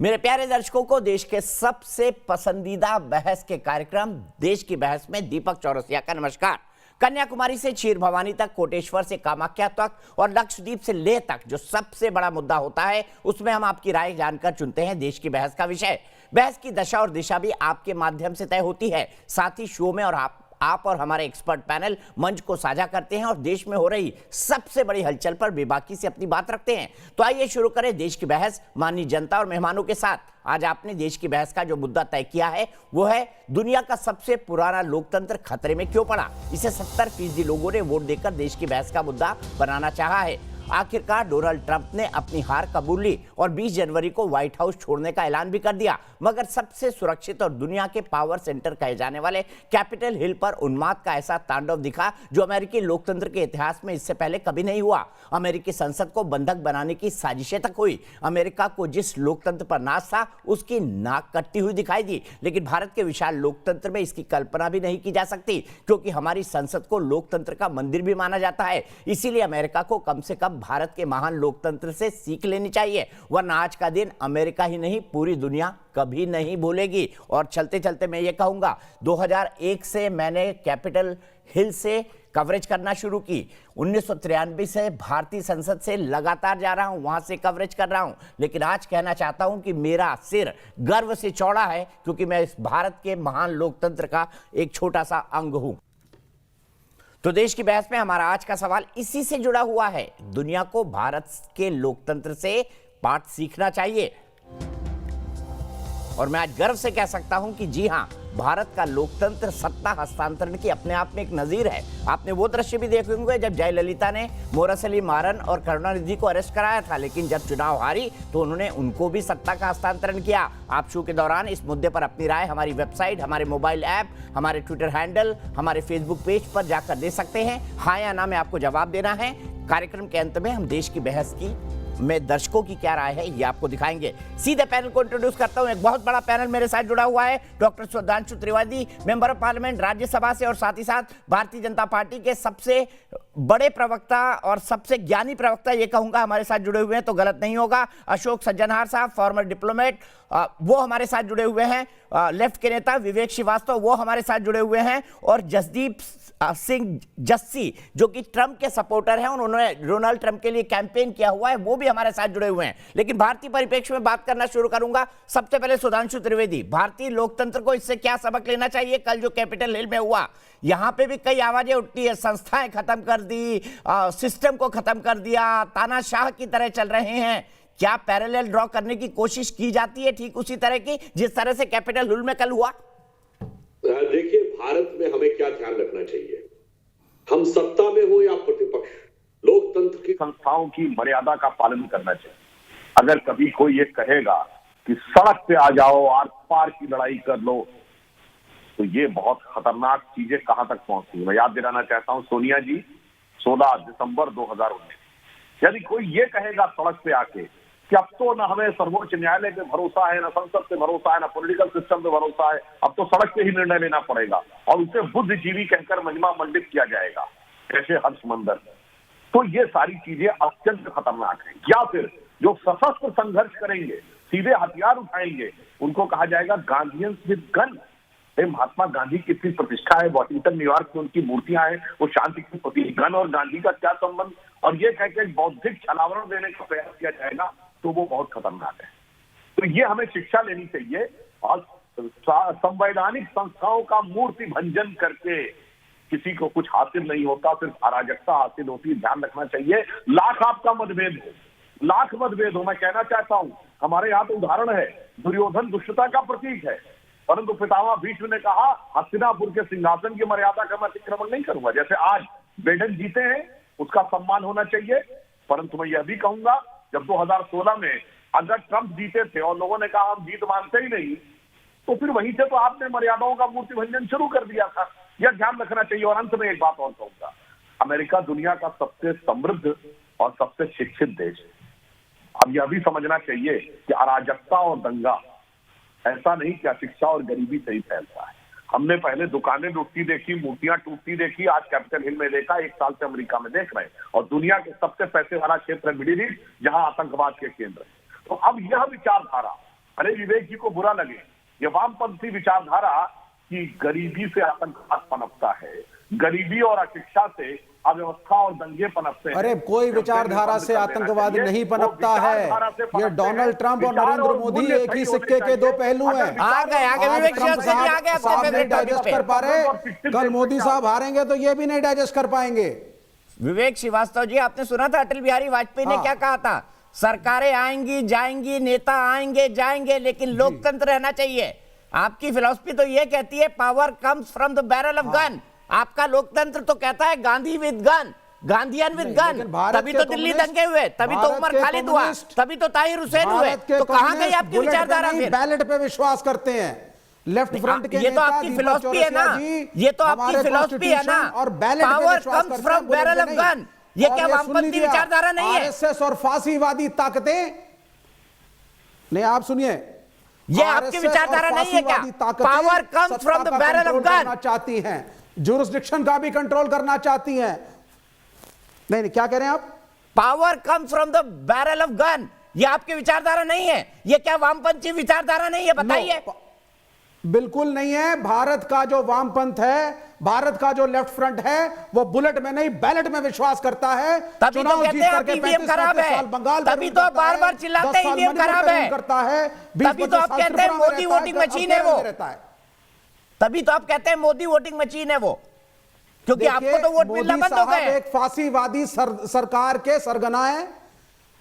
मेरे प्यारे दर्शकों को देश के सबसे पसंदीदा बहस के कार्यक्रम देश की बहस में दीपक चौरसिया का नमस्कार। कन्याकुमारी से क्षीर भवानी तक, कोटेश्वर से कामाख्या तक और लक्षद्वीप से लेह तक जो सबसे बड़ा मुद्दा होता है उसमें हम आपकी राय जानकर चुनते हैं देश की बहस का विषय। बहस की दशा और दिशा भी आपके माध्यम से तय होती है। साथ ही शो में और आप और हमारे एक्सपर्ट पैनल मंच को साझा करते हैं और देश में हो रही सबसे बड़ी हलचल पर बेबाकी से अपनी बात रखते हैं। तो आइए शुरू करें देश की बहस माननीय जनता और मेहमानों के साथ। आज आपने देश की बहस का जो मुद्दा तय किया है वो है दुनिया का सबसे पुराना लोकतंत्र खतरे में क्यों पड़ा। इसे 70% लोगों ने वोट देकर देश की बहस का मुद्दा बनाना चाहा है। आखिरकार डोनाल्ड ट्रंप ने अपनी हार कबूल ली और 20 जनवरी को व्हाइट हाउस छोड़ने का ऐलान भी कर दिया। मगर सबसे सुरक्षित और दुनिया के पावर सेंटर कहे जाने वाले कैपिटल हिल पर उन्माद का ऐसा तांडव दिखा जो अमेरिकी लोकतंत्र के इतिहास में इससे पहले कभी नहीं हुआ। अमेरिकी संसद को बंधक बनाने की साजिशें तक हुई। अमेरिका को जिस लोकतंत्र पर नाज था उसकी नाक कटती हुई दिखाई दी। लेकिन भारत के विशाल लोकतंत्र में इसकी कल्पना भी नहीं की जा सकती, क्योंकि हमारी संसद को लोकतंत्र का मंदिर भी माना जाता है। इसीलिए अमेरिका को कम से कम भारत के महान लोकतंत्र से सीख लेनी चाहिए, वरना आज का दिन अमेरिका ही नहीं पूरी दुनिया कभी नहीं भूलेगी। और चलते चलते मैं ये कहूंगा 2001 से मैंने कैपिटल हिल से कवरेज करना शुरू की। 1993 से भारतीय संसद से लगातार जा रहा हूं, वहां से कवरेज कर रहा हूं। लेकिन आज कहना चाहता हूं कि मेरा सिर गर्व से चौड़ा है, क्योंकि मैं इस भारत के महान लोकतंत्र का एक छोटा सा अंग हूं। तो देश की बहस में हमारा आज का सवाल इसी से जुड़ा हुआ है। दुनिया को भारत के लोकतंत्र से पाठ सीखना चाहिए। और मैं आज गर्व से कह सकता हूं कि जी हां, भारत का लोकतंत्र सत्ता हस्तांतरण की अपने आप में एक नजीर है। आपने वो दृश्य भी देखे होंगे जब जयललिता ने मुरसली मारन और करुणानिधि को अरेस्ट कराया था, लेकिन जब चुनाव हारी तो उन्होंने उनको भी सत्ता का हस्तांतरण किया। आप शो के दौरान इस मुद्दे पर अपनी राय हमारी वेबसाइट, हमारे मोबाइल ऐप, हमारे ट्विटर हैंडल, हमारे फेसबुक पेज पर जाकर दे सकते हैं। हाँ या ना में आपको जवाब देना है। कार्यक्रम के अंत में हम देश की बहस की में दर्शकों की क्या राय है ये आपको दिखाएंगे। सीधे पैनल को इंट्रोड्यूस करता हूं। एक बहुत बड़ा पैनल मेरे साथ जुड़ा हुआ है। Doctor Sudhanshu Trivedi, member of parliament Rajya Sabha से और साथ ही साथ भारतीय जनता पार्टी के सबसे बड़े प्रवक्ता और सबसे ज्ञानी प्रवक्ता ये कहूंगा हमारे साथ जुड़े हुए हैं तो गलत नहीं होगा। अशोक सज्जनहार साहब, फॉर्मर डिप्लोमेट, वो हमारे साथ जुड़े हुए हैं। लेफ्ट के नेता विवेक श्रीवास्तव वो हमारे साथ जुड़े हुए हैं। और जसदीप सिंह जस्सी जो कि ट्रंप के सपोर्टर हैं, उन्होंने डोनाल्ड ट्रंप के लिए कैंपेन किया हुआ है, वो भी हमारे साथ जुड़े हुए हैं। लेकिन भारतीय परिप्रेक्ष्य में बात करना शुरू करूंगा। सबसे पहले सुधांशु त्रिवेदी, भारतीय लोकतंत्र को इससे क्या सबक लेना चाहिए? कल जो कैपिटल हिल में हुआ, यहां पे भी कई आवाजें उठती है, संस्थाएं खत्म कर दी, सिस्टम को खत्म कर दिया, तानाशाह की तरह चल रहे हैं। क्या पैरेलल ड्रॉ करने की कोशिश की जाती है ठीक उसी तरह की जिस तरह से कैपिटल हिल में कल हुआ? देखिए, भारत में हमें क्या ध्यान रखना चाहिए, हम सत्ता में हो या प्रतिपक्ष, लोकतंत्र की संस्थाओं की मर्यादा का पालन करना चाहिए। अगर कभी कोई ये कहेगा कि सड़क पे आ जाओ, आर पार की लड़ाई कर लो, तो ये बहुत खतरनाक चीजें कहां तक पहुंचती है। मैं याद दिलाना चाहता हूं सोनिया जी, 16 दिसंबर 2019, यदि कोई ये कहेगा सड़क पे आके कि अब तो न हमें सर्वोच्च न्यायालय पे भरोसा है, न संसद पे भरोसा है, न पॉलिटिकल सिस्टम पे भरोसा है, अब तो सड़क पे ही निर्णय लेना पड़ेगा और उसे बुद्धिजीवी कहकर महिमा मंडित किया जाएगा, कैसे हर्षमंदर, तो ये सारी चीजें अत्यंत खतरनाक है। या फिर जो सशस्त्र संघर्ष करेंगे, सीधे हथियार उठाएंगे, उनको कहा जाएगा गांधीयंस विद गन। महात्मा गांधी की कितनी प्रतिष्ठा है, वॉशिंगटन न्यूयॉर्क में उनकी मूर्तियां हैं, वो शांति की प्रतीक। गन और गांधी का क्या संबंध? और ये कहकर बौद्धिक छलावरण देने का प्रयास किया जाएगा तो वो बहुत खतरनाक है। तो ये हमें शिक्षा लेनी चाहिए। और संवैधानिक संस्थाओं का मूर्ति भंजन करके किसी को कुछ हासिल नहीं होता, सिर्फ अराजकता हासिल होती है। ध्यान रखना चाहिए। लाख आपका मतभेद हो, लाख मतभेद हो, मैं कहना चाहता हूं हमारे यहाँ तो उदाहरण है, दुर्योधन दुष्टता का प्रतीक है, परंतु पितामह भीष्म ने कहा हस्तिनापुर के सिंहासन की मर्यादा का मैं अतिक्रमण नहीं करूंगा। जैसे आज बिडेन जीते हैं, उसका सम्मान होना चाहिए, परंतु मैं यह भी कहूंगा जब 2016 में अगर ट्रंप जीते थे और लोगों ने कहा हम जीत मानते ही नहीं, तो फिर वहीं से तो आपने मर्यादाओं का मूर्ति भंजन शुरू कर दिया था। यह ध्यान रखना चाहिए। और अंत में एक बात और कहूंगा, अमेरिका दुनिया का सबसे समृद्ध और सबसे शिक्षित देश है। अब यह भी समझना चाहिए कि अराजकता और दंगा ऐसा नहीं कि अशिक्षा और गरीबी से ही फैलता है। हमने पहले दुकानें लुटती देखी, मूर्तियां टूटती देखी, आज कैपिटल हिल में देखा, 1 साल से अमेरिका में देख रहे हैं। और दुनिया के सबसे पैसे वाला क्षेत्र है मिडिल ईस्ट, जहां आतंकवाद के केंद्र है। तो अब यह विचारधारा अरे विवेक जी को बुरा लगे, ये वामपंथी विचारधारा की गरीबी से आतंकवाद पनपता है, गरीबी और अशिक्षा से अव्यवस्था और दंगे पनपते हैं। अरे कोई विचारधारा से आतंकवाद नहीं पनपता है। ये डोनाल्ड ट्रंप और नरेंद्र मोदी एक ही सिक्के के दो पहलू हैं। आगे विवेक ट्रंप साहब नहीं डाइजेस्ट कर पा रहे, कल मोदी साहब हारेंगे तो ये भी नहीं डाइजेस्ट कर पाएंगे। विवेक श्रीवास्तव जी, आपने सुना था अटल बिहारी वाजपेयी ने क्या कहा था? सरकारें आएंगी जाएंगी, नेता आएंगे जाएंगे, लेकिन लोकतंत्र रहना चाहिए। आपकी फिलॉसफी तो ये कहती है power comes from the barrel of gun. आपका लोकतंत्र तो कहता है Gandhi with gun, Gandhian with gun. तभी तो दिल्ली दंगे हुए, तभी तो उमर खालिद हुआ, तभी तो ताहिर हुसैन हुए। तो कहां गई आपकी विचारधारा? बैलेट पे विश्वास करते हैं, लेफ्ट फ्रंट के ये तो आपकी फिलॉसफी है ना, ये तो आपकी फिलॉसफी है ना, और बैलेट पे पावर विश्वास comes from barrel of gun. ये क्या वामपंथी विचारधारा नहीं है? आरएसएस और फांसीवादी ताकतें, नहीं आप सुनिए, ये आपकी विचारधारा नहीं है क्या? Power comes from the barrel of gun चाहती हैं, जुरिस्डिक्शन का भी कंट्रोल करना चाहती हैं। नहीं क्या कह रहे हैं आप? Power comes from the barrel of gun, ये आपकी विचारधारा नहीं है? ये क्या वामपंथी विचारधारा नहीं है? बताइए। बिल्कुल नहीं है। भारत का जो वामपंथ है, भारत का जो लेफ्ट फ्रंट है, वो बुलेट में नहीं बैलेट में विश्वास करता है। तभी तो कहते हैं आप ईवीएम खराब है, तभी तो बार बार चिल्लाते हैं ईवीएम खराब है, तभी तो आप कहते हैं मोदी वोटिंग मशीन है वो, तभी तो आप कहते हैं मोदी वोटिंग मशीन है वो, क्योंकि आपको तो वोट मिलना बंद हो गए। एक फांसीवादी सरकार के सरगना है।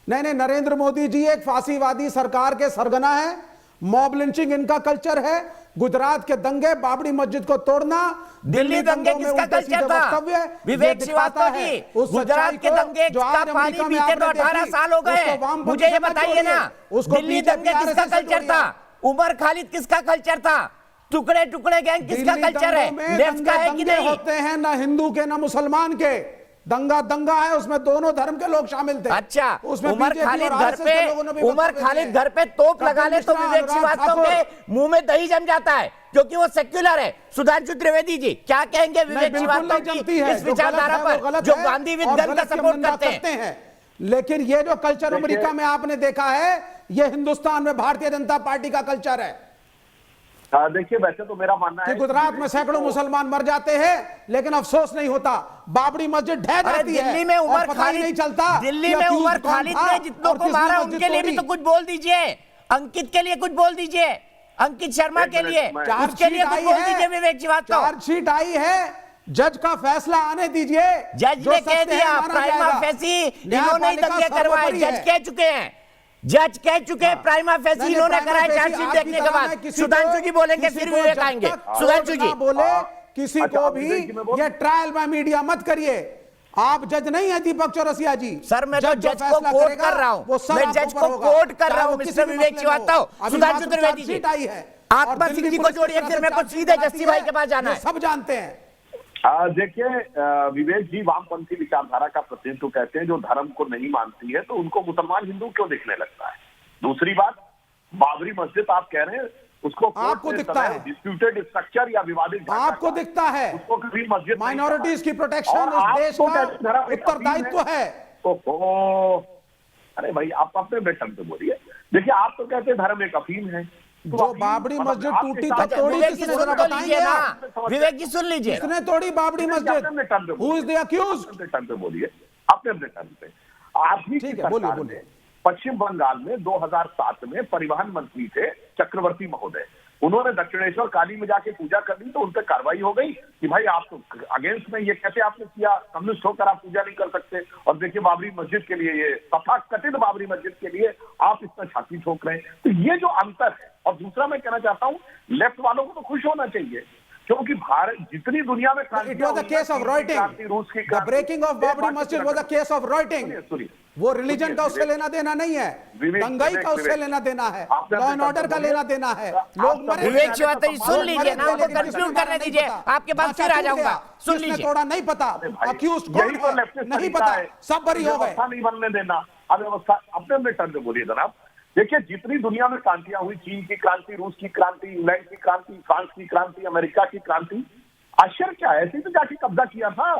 नहीं, नरेंद्र मोदी जी एक फांसीवादी सरकार के सरगना है। मॉब लिंचिंग इनका कल्चर है। गुजरात के दंगे, बाबरी मस्जिद को तोड़ना, दिल्ली दंगे किसका कल्चर था? विवेक श्रीवास्तव जी, गुजरात के दंगे का पानी पीते तो 18 साल हो गए। मुझे ये बताइए ना, दिल्ली दंगे किसका कल्चर था? उमर खालिद किसका कल्चर था? टुकड़े टुकड़े गैंग किसका कल्चर है? लेफ्ट का है कि नहीं? होते हैं ना हिंदू के ना मुसलमान के। दंगा है, उसमें दोनों धर्म के लोग शामिल थे। अच्छा, उमर खालिद घर पे तोप लगा ले तो विवेक श्रीवास्तव के मुंह में दही जम जाता है, क्योंकि वो सेक्युलर है। सुधांशु त्रिवेदी जी क्या कहेंगे विवेक श्रीवास्तव की इस विचारधारा पर, जो गांधी विद गन का सपोर्ट करते हैं? लेकिन ये जो कल्चर अमेरिका में आपने देखा है, ये हिंदुस्तान में भारतीय जनता पार्टी का कल्चर है। देखिए, वैसे तो मेरा मानना है गुजरात में सैकड़ों मुसलमान मर जाते हैं, लेकिन अफसोस नहीं होता। बाबरी मस्जिद ढह जाती है। दिल्ली में उमर खालिद नहीं चलता। दिल्ली में उमर खालिद ने जितनों को मारा उनके लिए भी तो कुछ बोल दीजिए। अंकित के लिए कुछ बोल दीजिए, अंकित शर्मा के लिए, उसके लिए कुछ बोल दीजिए विवेक श्रीवास्तव। चार्जशीट आई है, जज का फैसला आने दीजिए। जज ने कह दिया प्राइमा फेसी इन्होंने दंगे करवाए, जज कह चुके हैं, जज कह चुके हैं प्राइमा फेसी इन्होंने कराए चार्जशीट देखने के बाद। सुधांशु जी बोलेंगे फिर विवेक आएंगे। सुधांशु जी बोले किसी को भी ये ट्रायल में मीडिया मत करिए। आप जज नहीं है दीपक चौरसिया जी। सर मैं तो जज को कोट कर रहा हूं, मैं जज को कोट कर रहा हूं मिस्टर विवेक श्रीवास्तव। सुधांशु त्रिवेदी जी, आत्मा सिंह जी को जोड़िए, फिर मेरे को सीधे जस्सी भाई के पास जाना है। सब जानते हैं। देखिए विवेक जी वामपंथी विचारधारा का प्रतिनिधित्व कहते हैं, जो धर्म को नहीं मानती है तो उनको मुसलमान हिंदू क्यों दिखने लगता है। दूसरी बात, बाबरी मस्जिद आप कह रहे हैं उसको आपको दिखता है डिस्प्यूटेड स्ट्रक्चर या विवादित, आपको दिखता है उसको कभी मस्जिद माइनॉरिटीज की प्रोटेक्शन इस देश का उत्तरदायित्व है। अरे भाई आप अपने बेटन पे बोलिए। देखिए आप तो कहते हैं धर्म एक अफीम है, जो बाबरी मस्जिद टूटी तो तोड़ी किसने, जरा बताएंगे ना। विवेक जी सुन लीजिए, किसने तोड़ी बाबरी मस्जिद? Who is the accused? अपने टर्न पे बोलिए, अपने टर्न पे। आप ही ठीक है, बोलिए। पश्चिम बंगाल में 2007 में परिवहन मंत्री थे चक्रवर्ती महोदय, उन्होंने दक्षिणेश्वर काली में जाके पूजा कर दी तो उन पर कार्रवाई हो गई कि भाई आप तो अगेंस्ट में, ये कैसे आपने किया, कम्युनिस्ट होकर आप पूजा नहीं कर सकते। और देखिए बाबरी मस्जिद के लिए, ये तथाकथित बाबरी मस्जिद के लिए आप इतना छाती ठोक रहे हैं। तो ये जो अंतर है। और दूसरा मैं कहना चाहता हूं, लेफ्ट वालों को तो खुश होना चाहिए, क्योंकि भारत जितनी दुनिया में it was a case of writing, the breaking of Babri Masjid was a case of writing. वो रिलीजन का उससे लेना देना नहीं है, दंगाई का उससे लेना देना है, लॉ एंड ऑर्डर का लेना देना है। लोग मरे। विवेक श्रीवास्तव सुन लीजिए ना, उनको कंक्लूड करने दीजिए, आपके पास फिर आ जाऊंगा। सुन लीजिए, थोड़ा नहीं पता, अक्यूज्ड कौन है नहीं पता, सब बरी हो गए। नहीं बनने देना, अव्यवस्था अपने टर्न पे बोलिए जनाब। देखिए जितनी दुनिया में क्रांतियां हुई, चीन की क्रांति, रूस की क्रांति, इंग्लैंड की क्रांति, फ्रांस की क्रांति, अमेरिका की क्रांति, आश्चर्य क्या है, ऐसे ही तो जाके कब्जा किया था।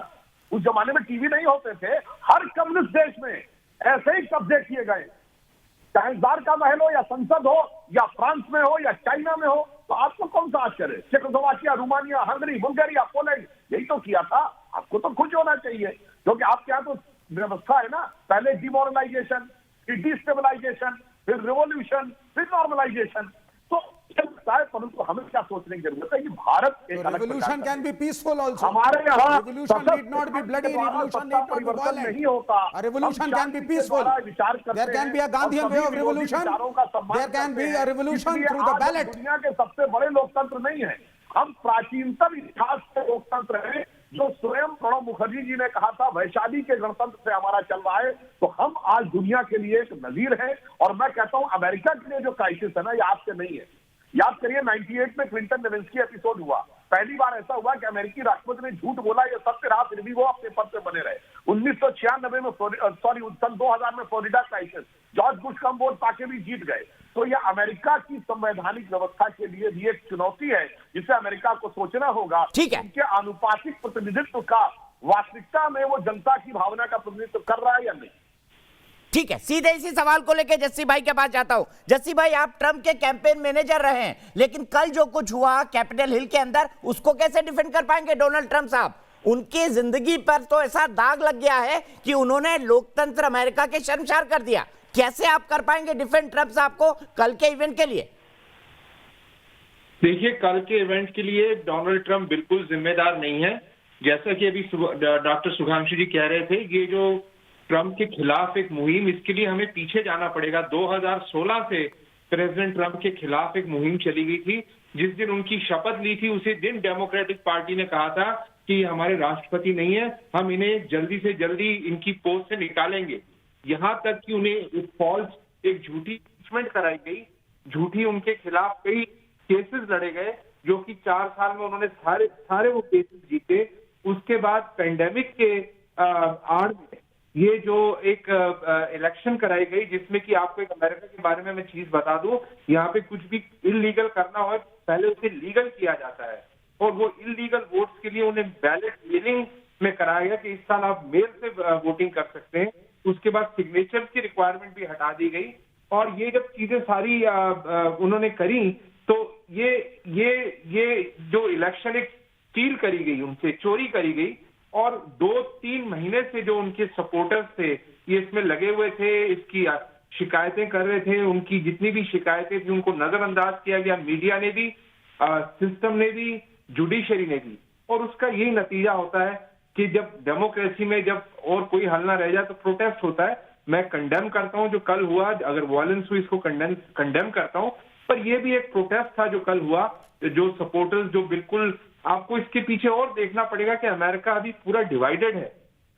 उस जमाने में टीवी नहीं होते थे, हर कम्युनिस्ट देश में ऐसे ही कब्जे किए गए, चाहे जार का महल हो या संसद हो या फ्रांस में हो या चाइना में हो, तो आपको कौन सा आश्चर्य है? Czechoslovakia, Romania, Hungary, Bulgaria, Poland यही तो किया था। आपको तो खुश होना चाहिए, क्योंकि आपके यहाँ तो व्यवस्था है ना, पहले डिमोरलाइजेशन, फिर डिस्टेबलाइजेशन, फिर रिवोल्यूशन, फिर नॉर्मलाइजेशन। तो चलता है, परंतु हमें क्या सोचने की जरूरत है कि भारत एक अलग revolution can be peaceful also. हमारे यहाँ Revolution need not be bloody. Revolution need not be परिवर्तन नहीं violent. होता। A revolution can be peaceful. There can be a Gandhian way of revolution. There can be a revolution through the ballot. दुनिया के सबसे बड़े लोकतंत्र नहीं है, हम प्राचीनतम इतिहास के लोकतंत्र हैं, जो स्वयं प्रणब मुखर्जी जी ने कहा था वैशाली के गणतंत्र से हमारा चल रहा है। तो हम आज दुनिया के लिए एक नजीर है। और मैं कहता हूं अमेरिका के लिए जो क्राइसिस है ना, ये आपसे नहीं है। याद करिए 98 में क्लिंटन लेविंस्की एपिसोड हुआ, पहली बार ऐसा हुआ कि अमेरिकी राष्ट्रपति ने झूठ बोला, ये सत्य रहा, फिर भी वो अपने पद पे बने रहे। 1996 में सन 2000 में फ्लोरिडा क्राइसिस, जॉर्ज बुश कम वोट पाके भी जीत गए। तो यह अमेरिका की संवैधानिक व्यवस्था के लिए भी एक चुनौती है, जिसे अमेरिका को सोचना होगा। ठीक है। उनके आनुपातिक प्रतिनिधित्व का वास्तविकता में वो जनता की भावना का प्रतिनिधित्व कर रहा है या नहीं। ठीक है, सीधे इसी सवाल को लेकर जस्सी भाई के पास जाता हूं। जस्सी भाई, आप ट्रंप के कैंपेन मैनेजर रहे हैं, लेकिन कल जो कुछ हुआ कैपिटल हिल के अंदर, उसको कैसे डिफेंड कर पाएंगे डोनाल्ड ट्रंप साहब? उनकी जिंदगी पर तो ऐसा दाग लग गया है कि उन्होंने लोकतंत्र अमेरिका के शर्मसार कर दिया। कैसे आप कर पाएंगे डिफेंड ट्रंप साहब को कल के इवेंट के लिए? देखिए, कल के इवेंट के लिए डोनाल्ड ट्रंप बिल्कुल जिम्मेदार नहीं है। जैसा कि अभी डॉक्टर सुधांशु जी कह रहे थे, ये जो ट्रंप के खिलाफ एक मुहिम, इसके लिए हमें पीछे जाना पड़ेगा। 2016 से प्रेसिडेंट ट्रंप के खिलाफ एक मुहिम चली गई थी। जिस दिन उनकी शपथ ली थी, उसी दिन डेमोक्रेटिक पार्टी ने कहा था कि हमारे राष्ट्रपति नहीं है, हम इन्हें जल्दी से जल्दी इनकी पोस्ट से निकालेंगे। यहां तक कि उन्हें एक फॉल्स, एक झूठी इम्पीचमेंट कराई गई, झूठी उनके खिलाफ कई केसेस लड़े गए, जो कि 4 साल में उन्होंने सारे वो केसेस जीते। उसके बाद पेंडेमिक के आड़ में ये जो एक इलेक्शन कराई गई, जिसमें कि आपको एक अमेरिका के बारे में मैं चीज बता दूं, यहाँ पे कुछ भी इलीगल करना हो पहले उसे लीगल किया जाता है। और वो इलीगल वोट्स के लिए उन्हें बैलेट मेलिंग में कराया गया कि इस साल आप मेल से वोटिंग कर सकते हैं। उसके बाद सिग्नेचर्स की रिक्वायरमेंट भी हटा दी गई। और ये जब चीजें सारी उन्होंने करी, तो ये जो इलेक्शन एक स्टील करी गई, उनसे चोरी करी गई। और 2-3 महीने से जो उनके सपोर्टर्स थे, ये इसमें लगे हुए थे, इसकी शिकायतें कर रहे थे। उनकी जितनी भी शिकायतें थी उनको नजरअंदाज किया गया, मीडिया ने भी, सिस्टम ने भी, जुडिशरी ने भी। और उसका यही नतीजा होता है कि जब डेमोक्रेसी में जब और कोई हल ना रह जाए तो प्रोटेस्ट होता है। मैं कंडेम करता हूं जो कल हुआ, अगर वायलेंस हुई इसको कंडेम करता हूं, पर यह भी एक प्रोटेस्ट था जो कल हुआ। जो सपोर्टर्स जो बिल्कुल, आपको इसके पीछे और देखना पड़ेगा कि अमेरिका अभी पूरा डिवाइडेड है।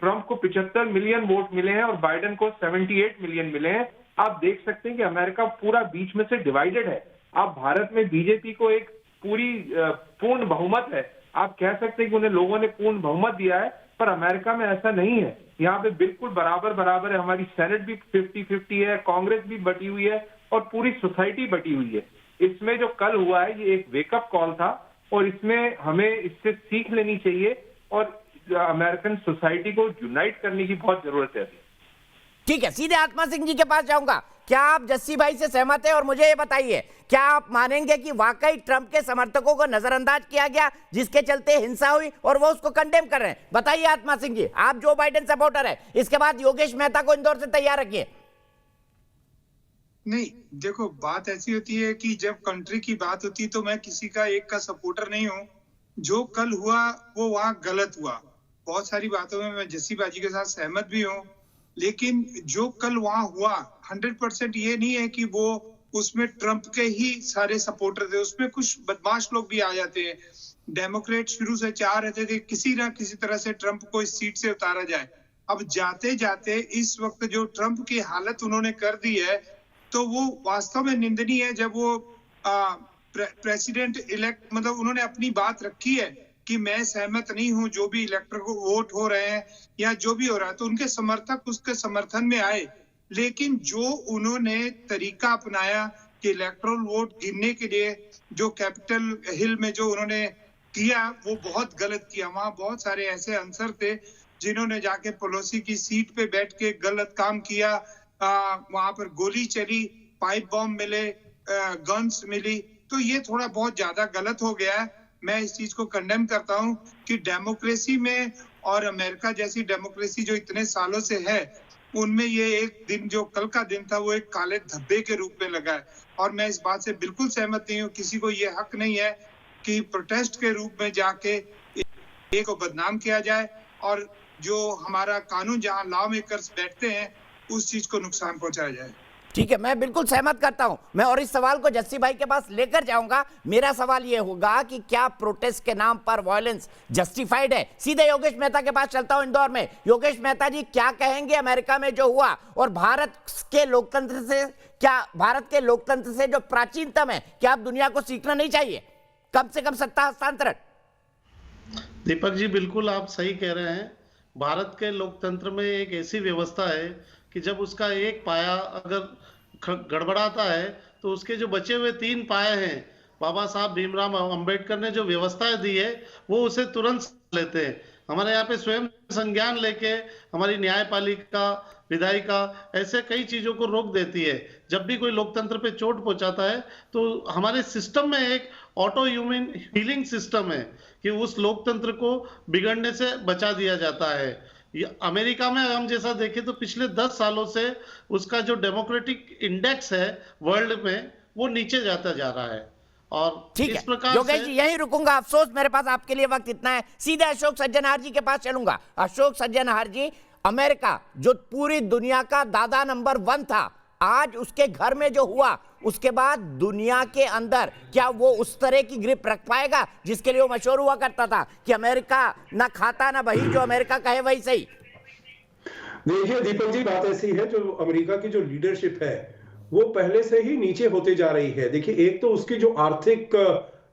ट्रंप को 75 मिलियन वोट मिले हैं और बाइडेन को 78 मिलियन मिले हैं। आप देख सकते हैं कि अमेरिका पूरा बीच में से डिवाइडेड है। आप भारत में बीजेपी को एक पूर्ण बहुमत है, आप कह सकते हैं कि उन्हें लोगों ने पूर्ण बहुमत दिया है, पर अमेरिका में ऐसा नहीं है। यहाँ पे बिल्कुल बराबर है। हमारी सेनेट भी 50-50 है, कांग्रेस भी बटी हुई है और पूरी सोसाइटी बटी हुई है। इसमें जो कल हुआ है, ये एक वेकअप कॉल था और इसमें हमें इससे सीख लेनी चाहिए और अमेरिकन सोसाइटी को यूनाइट करने की बहुत जरूरत है। ठीक है, सीधे आत्मा सिंह जी के पास जाऊंगा। क्या आप जस्सी भाई से सहमत हैं? और मुझे ये बताइए, क्या आप मानेंगे कि वाकई ट्रंप के समर्थकों को नजरअंदाज किया गया, जिसके चलते हिंसा हुई और वो उसको कंडेम कर रहे हैं? बताइए आत्मा सिंह जी, आप जो बाइडेन सपोर्टर है। इसके बाद योगेश मेहता को इंदौर से तैयार रखिए। नहीं, देखो, बात ऐसी होती है कि जब कंट्री की बात होती है तो मैं किसी का एक का सपोर्टर नहीं हूँ। जो कल हुआ वो वहां गलत हुआ। बहुत सारी बातों में मैं जस्सी बाजी के साथ सहमत भी हूँ, लेकिन जो कल वहां हुआ 100% ये नहीं है कि वो उसमें ट्रंप के ही सारे सपोर्टर थे। उसमें कुछ बदमाश लोग भी आ जाते हैं। डेमोक्रेट शुरू से चाह रहे थे किसी ना किसी तरह से ट्रंप को इस सीट से उतारा जाए। अब जाते जाते इस वक्त जो ट्रंप की हालत उन्होंने कर दी है, तो वो वास्तव में निंदनीय है। जब वो प्रेसिडेंट इलेक्ट, मतलब उन्होंने अपनी बात रखी है कि मैं सहमत नहीं हूं जो भी इलेक्टर को वोट हो रहे हैं या जो भी हो रहा है, तो उनके समर्थक उसके समर्थन में आए। लेकिन जो उन्होंने तरीका अपनाया कि इलेक्टोरल वोट गिनने के लिए जो कैपिटल हिल में जो उन्होंने किया, वो बहुत गलत किया। वहां बहुत सारे ऐसे आंसर थे जिन्होंने जाके पेलोसी की सीट पे बैठ के गलत काम किया। वहां पर गोली चली, पाइप बॉम्ब मिले, गन्स मिली, तो ये थोड़ा बहुत ज्यादा गलत हो गया है। मैं इस चीज को कंडेम करता हूं कि डेमोक्रेसी में और अमेरिका जैसी डेमोक्रेसी जो इतने सालों से है, उनमें ये एक दिन, जो कल का दिन था, वो एक काले धब्बे के रूप में लगा है। और मैं इस बात से बिल्कुल सहमत नहीं हूँ। किसी को ये हक नहीं है कि प्रोटेस्ट के रूप में जाके एक को बदनाम किया जाए और जो हमारा कानून, जहां लॉ मेकर्स बैठते हैं, उस चीज को नुकसान पहुंचाया जाए। ठीक है, मैं बिल्कुल सहमत करता हूं। मैं और इस सवाल को जस्सी भाई के पास लेकर जाऊंगा। मेरा सवाल यह होगा कि क्या प्रोटेस्ट के नाम पर वायलेंस जस्टिफाइड है? सीधे योगेश मेहता के पास चलता हूं इंदौर में। योगेश मेहता जी, क्या कहेंगे अमेरिका में जो हुआ और भारत के लोकतंत्र से, क्या भारत के लोकतंत्र से जो प्राचीनतम है, क्या अब दुनिया को सीखना नहीं चाहिए कम से कम सत्ता हस्तांतरण? दीपक जी, बिल्कुल आप सही कह रहे हैं। भारत के लोकतंत्र में एक ऐसी व्यवस्था है कि जब उसका एक पाया अगर गड़बड़ाता है तो उसके जो बचे हुए 3 पाए हैं, बाबा साहब भीमराव अंबेडकर ने जो व्यवस्थाएं दी है, वो उसे तुरंत लेते हैं। हमारे यहाँ पे स्वयं संज्ञान लेके हमारी न्यायपालिका, विधायिका ऐसे कई चीजों को रोक देती है। जब भी कोई लोकतंत्र पे चोट पहुंचाता है तो हमारे सिस्टम में एक ऑटो ह्यूमन हीलिंग सिस्टम है कि उस लोकतंत्र को बिगड़ने से बचा दिया जाता है। अमेरिका में हम जैसा देखें तो पिछले 10 सालों से उसका जो डेमोक्रेटिक इंडेक्स है वर्ल्ड में, वो नीचे जाता जा रहा है। और ठीक इस है प्रकार योगेश जी, यहीं रुकूंगा। अफसोस मेरे पास आपके लिए वक्त इतना है। सीधे अशोक सज्जनहार जी के पास चलूंगा। अशोक सज्जनहार जी, अमेरिका जो पूरी दुनिया का दादा नंबर 1 था, आज उसके घर में जो हुआ, उसके बाद दुनिया के अंदर क्या वो उस तरह की ग्रिप रख पाएगा जिसके लिए वो मशहूर हुआ करता था कि अमेरिका ना खाता ना वही, जो अमेरिका कहे वही सही? देखिए दीपक जी, बात ऐसी है, जो अमेरिका की जो लीडरशिप है वो पहले से ही नीचे होते जा रही है। देखिए, एक तो उसकी जो आर्थिक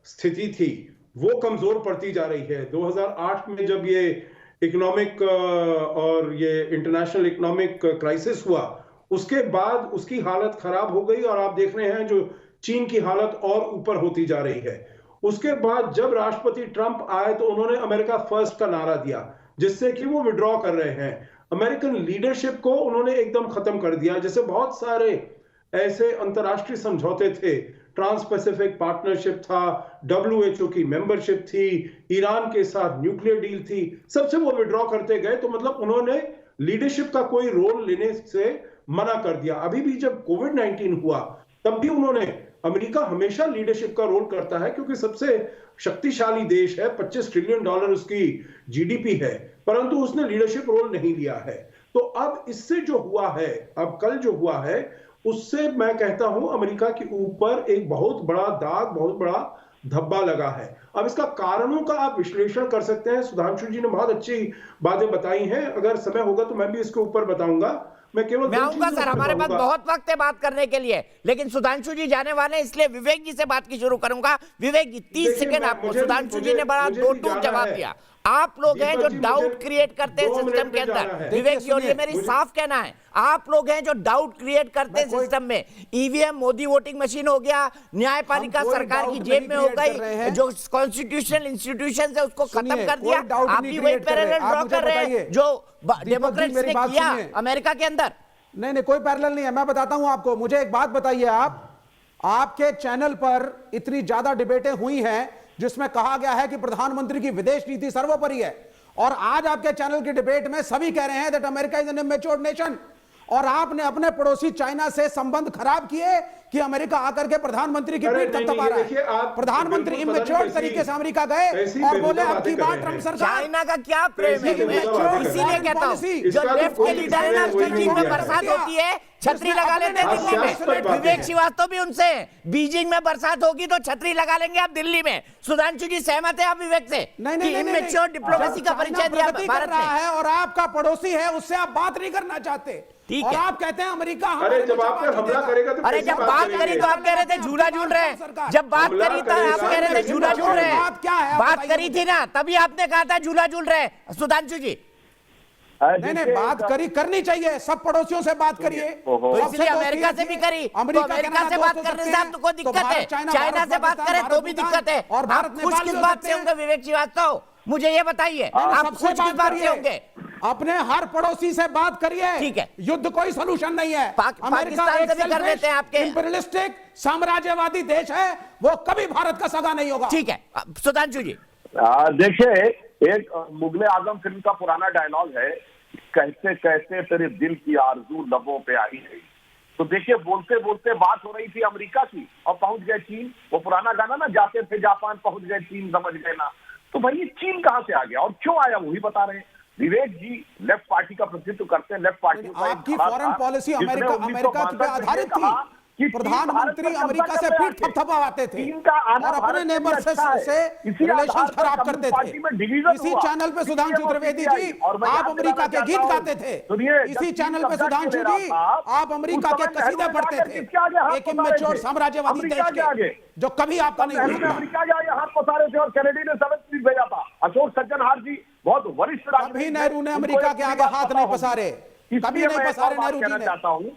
स्थिति थी वो कमजोर पड़ती जा रही है। 2008 में जब ये इकोनॉमिक और ये इंटरनेशनल इकोनॉमिक क्राइसिस हुआ, उसके बाद उसकी हालत खराब हो गई और आप देख रहे हैं जो चीन की हालत और ऊपर होती जा रही है। उसके बाद जब राष्ट्रपति ट्रंप आए तो उन्होंने अमेरिका फर्स्ट का नारा दिया, जिससे कि वो विड्रॉ कर रहे हैं। अमेरिकन लीडरशिप को उन्होंने एकदम खत्म कर दिया। जैसे बहुत सारे ऐसे अंतरराष्ट्रीय समझौते थे, ट्रांस पैसिफिक पार्टनरशिप था, WHO की मेंबरशिप थी, ईरान के साथ न्यूक्लियर डील थी, सबसे वो विड्रॉ करते गए। तो मतलब उन्होंने लीडरशिप का कोई रोल लेने से मना कर दिया। अभी भी जब कोविड-19 हुआ तब भी उन्होंने, अमेरिका हमेशा लीडरशिप का रोल करता है क्योंकि सबसे शक्तिशाली देश है, $25 ट्रिलियन उसकी जीडीपी है, परंतु उसने लीडरशिप रोल नहीं लिया है। तो अब इससे जो हुआ है, अब कल जो हुआ है, उससे मैं कहता हूं अमेरिका के ऊपर एक बहुत बड़ा दाग, बहुत बड़ा धब्बा लगा है। अब इसका कारणों का आप विश्लेषण कर सकते हैं। सुधांशु जी ने बहुत अच्छी बातें बताई हैं, अगर समय होगा तो मैं भी इसके ऊपर बताऊंगा। मैं आऊंगा सर, हमारे पास बहुत वक्त है बात करने के लिए, लेकिन सुधांशु जी जाने वाले हैं, इसलिए विवेक जी से बात की शुरू करूंगा। विवेक जी, 30 सेकंड आपको। सुधांशु जी ने बड़ा दो जवाब दिया। आप लोग हैं जो डाउट क्रिएट करते हैं सिस्टम के अंदर। विवेक जी, और ये मेरी साफ कहना है, आप लोग हैं जो डाउट क्रिएट करते हैं सिस्टम में। ईवीएम मोदी वोटिंग मशीन हो गया, न्यायपालिका सरकार की जेब में हो गई, जो कॉन्स्टिट्यूशनल इंस्टीट्यूशन है उसको खत्म कर दिया। आप भी वही पैरेलल ड्रॉ कर रहे हैं जो डेमोक्रेट्स ने किया अमेरिका के अंदर। नहीं, कोई पैरेलल नहीं है। मैं बताता हूं आपको। मुझे एक बात बताइए, आपके चैनल पर इतनी ज्यादा डिबेटें हुई हैं जिसमें कहा गया है कि प्रधानमंत्री की विदेश नीति सर्वोपरि है, और आज आपके चैनल की डिबेट में सभी कह रहे हैं that America is an immature nation, और आपने अपने पड़ोसी चाइना से संबंध खराब किए कि अमेरिका आकर के प्रधानमंत्री की पीठ थपथपा रहा है। प्रधाधानमंत्री इमैच्योर तरीके से अमेरिका गए और बोले अब की बार ट्रंप सरकार। चाइना का क्या प्रेम है? इसीलिए कहता हूं, जो लेफ्ट के लीडर है ना, बीजिंग में बरसात होती है, छतरी लगा लेते हैं दिल्ली में। विवेक श्रीवास्तव भी उनसे, बीजिंग में बरसात होगी तो छतरी लगा लेंगे आप दिल्ली में। सुधांशु जी सहमत है आप विवेक से? नहीं, इमैच्योर डिप्लोमेसी का परिचय दिया भारत ने, और आपका पड़ोसी है उससे आप बात नहीं करना चाहते, और आप कहते हैं अमेरिका। अरे जब आप पर हमला करेगा तो अरे जब बात करी तो आप कह रहे थे झूला झूल रहे हैं। जब बात करी तो आप कह रहे थे झूला झूल रहे हैं। बात करी थी ना, तभी आपने कहा था झूला झूल रहे हैं। सुधांशु जी नहीं, बात करनी चाहिए, सब पड़ोसियों से बात करिए। तो इसलिए अमेरिका से भी करी, तो अमेरिका से बात करने से आपको कोई दिक्कत है? चाइना से बात करें तो भी दिक्कत है। और आप खुश किस बात से होंगे विवेक श्रीवास्तव, मुझे ये बताइए, आप खुश किस बात से होंगे? अपने हर पड़ोसी से बात करिए। ठीक है। युद्ध कोई सलूशन नहीं है। अमेरिका पाकिस्तान एक से भी कर लेते हैं आपके इंपीरियलिस्टिक साम्राज्यवादी देश है, वो कभी भारत का सगा नहीं होगा। ठीक है सुधांशु जी। देखिए, एक मुगले आजम फिल्म का पुराना डायलॉग है, कहते कहते तेरे दिल की आरजू लबों पे आई है। तो देखिए, बोलते बोलते बात हो रही थी अमेरिका की और पहुंच गए चीन। वो पुराना गाना ना, जाते थे जापान पहुंच गए चीन, समझ गए ना। तो भाई ये चीन कहां से आ गया और क्यों आया, वही बता रहे हैं। विवेक जी लेफ्ट पार्टी का प्रतिनिधित्व करते हैं। लेफ्ट पार्टी आपकी फॉरेन पॉलिसी अमेरिका पे आधारित थी। प्रधानमंत्री अमेरिका से पीठ थपथपाते थे और अपने नेबर से रिलेशंस खराब करते थे। इसी चैनल पे सुधांशु त्रिवेदी जी आप अमेरिका के गीत गाते थे। इसी चैनल पे सुधांशु जी आप अमेरिका के कसीदे पढ़ते थे। एक इमेच्योर साम्राज्यवादी देश के जो कभी आपका नहीं हुआ। अमेरिका के हाथ पसारे थे और कैनेडी ने सबक भेजा था। अशोक सज्जनहार जी बहुत वरिष्ठ कभी नेहरू ने अमेरिका के आगे हाथ नहीं पसारे, कभी नहीं पसारे नेहरू जी ने। चाहता हूं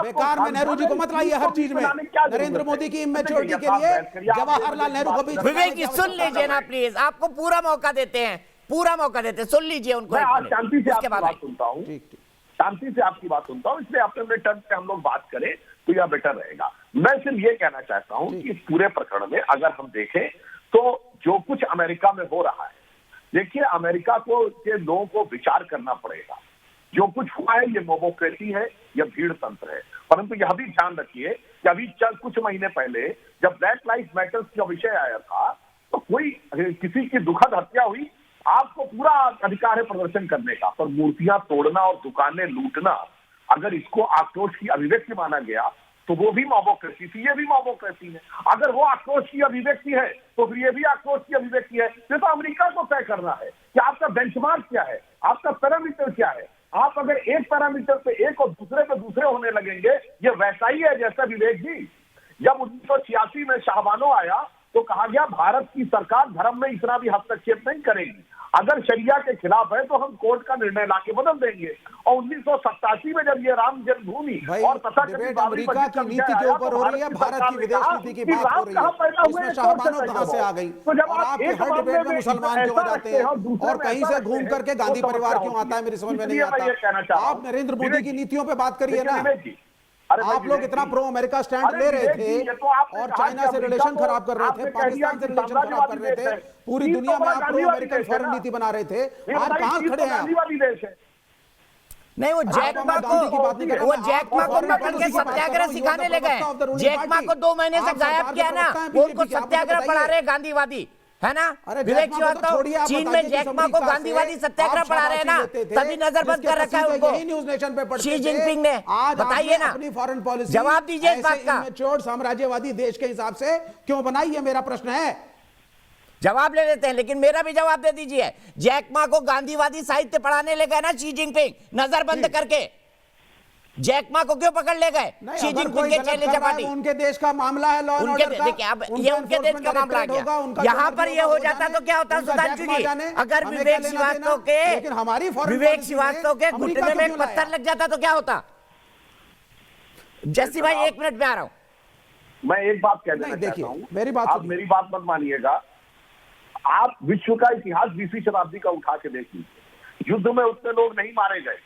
बेकार में नेहरू जी को मत लाइए हर चीज में। नरेंद्र मोदी की इमेच्योरिटी के लिए जवाहरलाल नेहरू को भी। विवेक जी सुन लीजिए ना प्लीज, आपको पूरा मौका देते हैं, पूरा मौका देते हैं, सुन लीजिए उनको। शांति से आपकी बात सुनता हूँ, शांति से आपकी बात सुनता हूँ, इसलिए अपने अपने टर्म पे हम लोग बात करें तो यह बेटर रहेगा। मैं सिर्फ ये कहना चाहता हूँ कि इस पूरे प्रकरण में अगर हम देखें तो जो कुछ अमेरिका में हो रहा है, देखिए अमेरिका के लोगों को विचार करना पड़ेगा। जो कुछ हुआ है ये मोमोक्रेसी है, यह भीड़ तंत्र है। परंतु यह भी ध्यान रखिए कि अभी कुछ महीने पहले जब ब्लैक लाइव्स मैटर्स का विषय आया था तो कोई किसी की दुखद हत्या हुई, आपको पूरा अधिकार है प्रदर्शन करने का, पर मूर्तियां तोड़ना और दुकानें लूटना अगर इसको आक्रोश की अभिव्यक्ति माना गया तो वो भी मोमोक्रेसी थी, ये भी मोमोक्रेसी है। अगर वो आक्रोश की अभिव्यक्ति है तो फिर ये भी आक्रोश की अभिव्यक्ति है। ये तो अमेरिका को तय करना है कि आपका बेंचमार्क क्या है, आपका पैरामीटर क्या है। आप अगर एक पैरामीटर पे एक और दूसरे पे दूसरे होने लगेंगे, ये वैसा ही है जैसा विवेक जी जब 1986 में शाहबानो आया तो कहा गया भारत की सरकार धर्म में इतना भी हस्तक्षेप नहीं करेगी, अगर शरिया के खिलाफ है तो हम कोर्ट का निर्णय लाके बदल देंगे। और 1987 में जब ये राम जन्मभूमि और डिबेट अमेरिका की नीति के ऊपर हो रही है, भारत की विदेश नीति की बात हो रही है, इसमें शाहबानो कहां से आ गई? और आप हर डिबेट में मुसलमान क्यों आ जाते हैं और कहीं से घूम करके गांधी परिवार क्यों आता है, मेरी समझ में नहीं आता। आप नरेंद्र मोदी की नीतियों पे बात करिए ना। आप लोग इतना प्रो अमेरिका स्टैंड ले रहे थे और चाइना से रिलेशन खराब कर रहे थे, पाकिस्तान से रिलेशन खराब कर रहे थे, पूरी दुनिया में आप प्रो अमेरिकन फॉरेन नीति बना रहे थे। आज कहां खड़े हैं? नहीं, वो जैक मा को पकड़ के सत्याग्रह सिखाने ले गए। जैक मा को 2 महीने से गायब किया ना, वो उनको सत्याग्रह पढ़ा रहे गांधीवादी, है ना। विवेक श्रीवास्तव चीन में जैक मा को गांधीवादी सत्याग्रह पढ़ा रहे हैं ना, तभी नजरबंद कर रखा है उनको न्यूज नेशन पे शी जिनपिंग ने। बताइए ना, अपनी फॉरेन पॉलिसी जवाब दीजिए इस बात का। इमेच्योर साम्राज्यवादी देश के हिसाब से क्यों बनाई, ये मेरा प्रश्न है। जवाब ले लेते हैं, लेकिन मेरा भी जवाब दे दीजिए। जैक मा को गांधीवादी साहित्य पढ़ाने ले गए ना शी जिनपिंग, नजरबंद करके। जैक मा को क्यों पकड़ ले गए? शी जिनपिंग के चेले चपाटी। उनके देश का मामला है, लॉ एंड ऑर्डर का। देखिए अब ये उनके देश का मामला आ गया, यहाँ पर ये हो जाता तो क्या होता सुधांशु जी? अगर विवेक श्रीवास्तव के घुटने में एक पत्थर लग जाता तो क्या होता? जैसी भाई 1 मिनट में आ रहा हूं। मैं एक बात कहना चाहता हूं, मेरी बात आप मेरी बात मत मानिएगा। आप विश्व का इतिहास 20वीं शताब्दी का उठा के देखिए, युद्ध में उतने लोग नहीं मारे गए,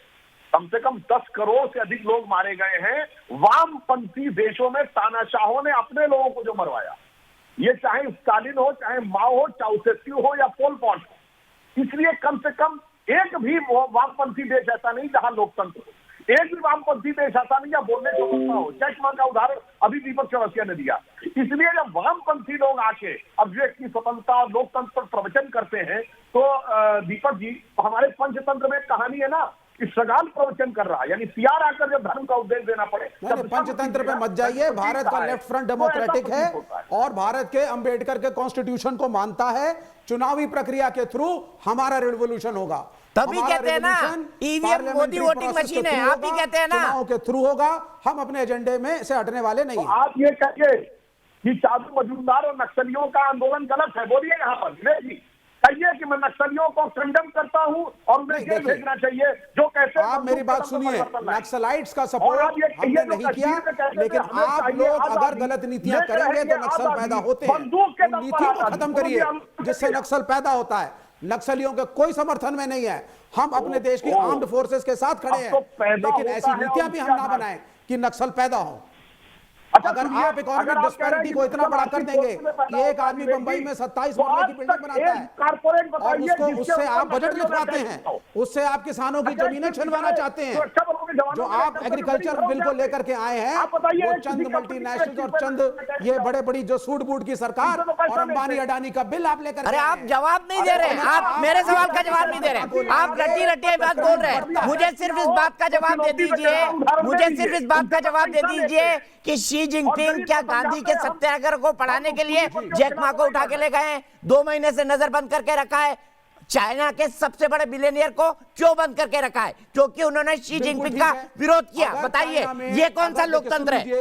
कम से कम 10 करोड़ से अधिक लोग मारे गए हैं। वामपंथी देशों में तानाशाहों ने अपने लोगों को जो मरवाया, ये चाहे स्टालिन हो, चाहे माओ हो, चाउसेस्क्यू हो या पोल पॉट हो। इसलिए कम से कम एक भी वामपंथी देश ऐसा नहीं जहां लोकतंत्र हो, एक भी वामपंथी देश ऐसा नहीं या बोलने को मौका हो। जैक मा का उदाहरण अभी दीपक चौरसिया ने दिया। इसलिए जब वामपंथी लोग आके अभिव्यक्ति स्वतंत्रता और लोकतंत्र पर प्रवचन करते हैं तो दीपक जी, हमारे पंचतंत्र में कहानी है ना कि सगाल प्रवचन कर रहा है, यानी सीआर आकर जब धर्म का उपदेश देना पड़े। पंचतंत्र पे मत जाइए, भारत का लेफ्ट फ्रंट डेमोक्रेटिक है और भारत के अंबेडकर के कॉन्स्टिट्यूशन को मानता है। चुनावी प्रक्रिया के थ्रू हमारा रिवोल्यूशन होगा, तभी कहते हैं ना ईवीएम मोदी वोटिंग मशीन है, आप ही कहते हैं ना चुनाव के थ्रू होगा। हम अपने एजेंडे में से हटने वाले नहीं। आप ये कहिए कि चादू मजूमदार और नक्सलियों का आंदोलन गलत है, बोलिए यहाँ पर विवेक जी, कहिए कि मैं नक्सलियों को कंडेम करता हूं और उन्हें जेल भेजना चाहिए। जो कहते हैं आप मेरी बात सुनिए, नक्सलाइट्स का सपोर्ट हमने नहीं किया, लेकिन आप लोग अगर गलत नीतियां करेंगे तो नक्सल पैदा होते हैं। नीतियों को खत्म करिए जिससे नक्सल पैदा होता है। नक्सलियों के कोई समर्थन में नहीं है। हम अपने देश की आर्म्ड फोर्सेस के साथ खड़े हैं, लेकिन ऐसी नीतियां भी हम ना बनाएं कि नक्सल पैदा हो। अगर आप इकोनॉमिक डिस्पैरिटी को इतना बड़ा कर देंगे कि एक आदमी बंबई में 27 मरले की बिल्डिंग बनाता है और उससे आप बजट लिखवाते हैं, उससे आप किसानों की जमीनें छिनवाना चाहते हैं। जो आप एग्रीकल्चर बिल को लेकर के आए हैं वो चंद मल्टीनेशनल और चंद ये बड़े बड़ी जो सूट बूट की सरकार और अंबानी अडानी का बिल आप लेकर। अरे आप जवाब नहीं दे रहे, आप मेरे सवाल का जवाब नहीं दे रहे, आप रटी रटी बात बोल रहे हैं। मुझे सिर्फ इस बात का जवाब दे दीजिए, मुझे सिर्फ इस बात का जवाब दे दीजिए कि शी जिनपिंग क्या गांधी के सत्याग्रह को पढ़ाने के लिए जैक मा को उठा के ले गए हैं? 2 महीने से नजर बंद करके रखा है। चाइना के सबसे बड़े बिलियनियर को क्यों बंद करके रखा है? क्योंकि उन्होंने शी जिनपिंग का विरोध किया। बताइए ये कौन सा लोकतंत्र है?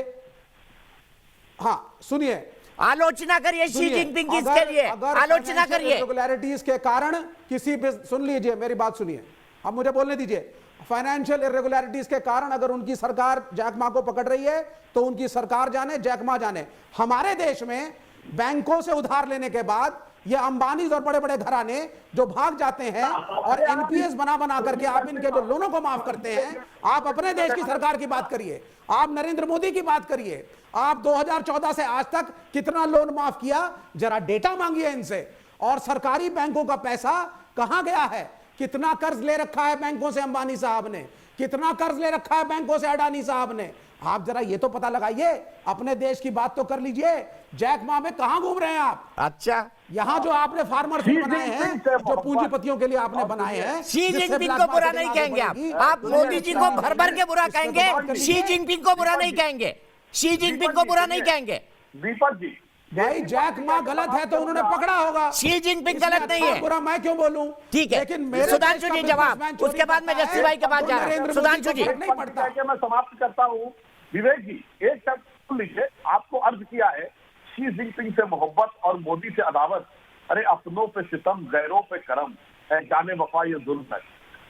हाँ सुनिए, आलोचना करिए शी जिनपिंग की, इसके लिए आलोचना करिए। इरेगुलरिटीज के कारण किसी भी, सुन लीजिए मेरी बात सुनिए, अब मुझे बोलने दीजिए। फाइनेंशियल इरेगुलरिटीज के कारण अगर उनकी सरकार जैक मा को पकड़ रही है तो उनकी सरकार जाने, जैक मा जाने। हमारे देश में बैंकों से उधार लेने के बाद ये अंबानी और बड़े बड़े घराने जो भाग जाते हैं और एनपीएस बना बना करके आप इनके जो लोनों को माफ करते हैं। आप अपने देश की सरकार की बात करिए, आप नरेंद्र मोदी की बात करिए, आप 2014 से आज तक कितना लोन माफ किया, जरा डेटा मांगिए इनसे। और सरकारी बैंकों का पैसा कहां गया है? कितना कर्ज ले रखा है बैंकों से अंबानी साहब ने, कितना कर्ज ले रखा है बैंकों से अडानी साहब ने? आप जरा ये तो पता लगाइए, अपने देश की बात तो कर लीजिए। जैक मा में कहां घूम रहे हैं आप? अच्छा, यहाँ जो आपने फार्मर्स बनाए हैं, जो पूंजीपतियों के लिए आपने बनाए हैं, शी जिनपिंग को बुरा नहीं कहेंगे आप मोदी जी को भर भर के बुरा कहेंगे, शी जिनपिंग को बुरा नहीं कहेंगे, शी जिनपिंग को बुरा नहीं कहेंगे। दीपक जी, भाई जैक मा गलत है तो उन्होंने पकड़ा होगा, शी जिनपिंग गलत नहीं है, बुरा मैं क्यों बोलूं? ठीक है, लेकिन मेरे सुधांशु जी जवाब, उसके बाद मैं जस्सी भाई के पास जा रहा हूं। सुधांशु जी नहीं पड़ता। मैं समाप्त करता हूँ। विवेक जी एक शब्द सुन लीजिए, आपको अर्ज किया है शी जिनपिंग से मोहब्बत और मोदी से अदावत। अरे अपनों पे सितम, गैरों पे करम है, जाने वफा ये जुल्म है।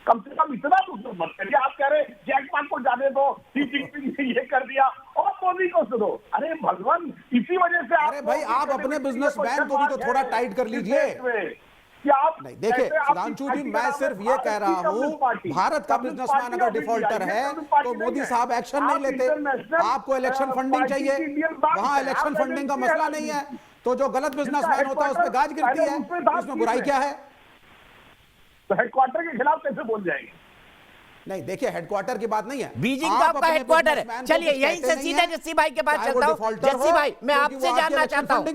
कम से कम इतना तो मत करिए। आप कह रहे जैक मा को जाने दो, शी जिनपिंग ने ये कर दिया और मोदी को सुनो। अरे भगवान, इसी वजह से अरे भाई आप अपने बिजनेसमैन को भी तो थोड़ा टाइट कर लीजिए। नहीं देखिए सुधांशु जी, मैं सिर्फ ये कह रहा हूँ, भारत का बिजनेसमैन अगर डिफॉल्टर है तो मोदी साहब एक्शन नहीं लेते। आपको इलेक्शन फंडिंग चाहिए, वहां इलेक्शन फंडिंग का मसला नहीं है, तो जो गलत बिजनेसमैन होता है उस पर गाज गिरती है, उसमें बुराई क्या है? तो हेडक्वार्टर के खिलाफ कैसे बोल जाएंगे? नहीं देखिए, हेडक्वार्टर की बात नहीं है, बीजिंग का आपका हेडक्वार्टर है। चलिए यहीं से सीधे जस्सी भाई के पास चलता हूं। जस्सी भाई, मैं आपसे जानना चाहता हूं,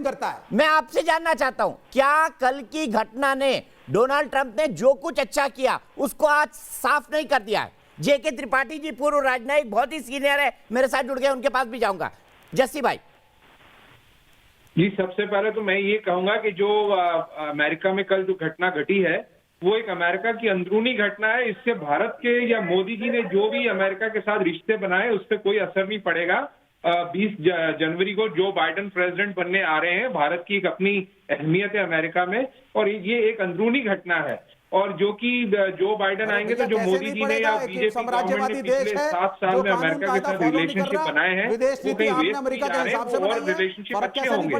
मैं आपसे जानना चाहता हूं, क्या कल की घटना ने, डोनाल्ड ट्रंप ने जो कुछ अच्छा किया उसको आज साफ नहीं कर दिया है? जेके त्रिपाठी जी पूर्व राजनयिक, बहुत ही सीनियर है, मेरे साथ जुड़ गए, उनके पास भी जाऊंगा। जस्सी भाई जी, सबसे पहले तो मैं ये कहूंगा कि जो अमेरिका में कल जो घटना घटी है वो एक अमेरिका की अंदरूनी घटना है। इससे भारत के या मोदी जी ने जो भी अमेरिका के साथ रिश्ते बनाए उस पर कोई असर नहीं पड़ेगा। 20 जनवरी को जो बाइडेन प्रेसिडेंट बनने आ रहे हैं, भारत की एक अपनी अहमियत है अमेरिका में, और ये एक अंदरूनी घटना है। और जो कि जो बाइडेन आएंगे तो जो मोदी जी ने या बीजेपी गवर्नमेंट ने पिछले 7 साल में अमेरिका के साथ रिलेशनशिप बनाए हैं वो कहीं वेस्ट नहीं जा रहे, और रिलेशनशिप अच्छे होंगे।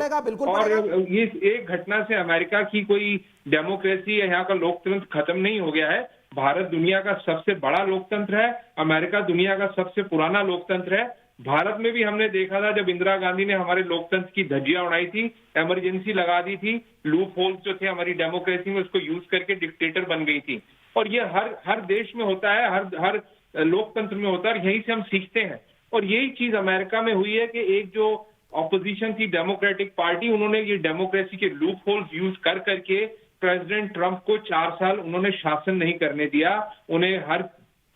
और ये एक घटना से अमेरिका की कोई डेमोक्रेसी या यहाँ का लोकतंत्र खत्म नहीं हो गया है। भारत दुनिया का सबसे बड़ा लोकतंत्र है, अमेरिका दुनिया का सबसे पुराना लोकतंत्र है। भारत में भी हमने देखा था जब इंदिरा गांधी ने हमारे लोकतंत्र की धज्जियां उड़ाई थी, इमरजेंसी लगा दी थी, लूप होल्स जो थे हमारी डेमोक्रेसी में उसको यूज करके डिक्टेटर बन गई थी। और ये हर देश में होता है, हर लोकतंत्र में होता है, यहीं से हम सीखते हैं। और यही चीज अमेरिका में हुई है कि एक जो ऑपोजिशन थी डेमोक्रेटिक पार्टी, उन्होंने ये डेमोक्रेसी के लूप होल्स यूज कर करके प्रेसिडेंट ट्रंप को 4 साल उन्होंने शासन नहीं करने दिया, उन्हें हर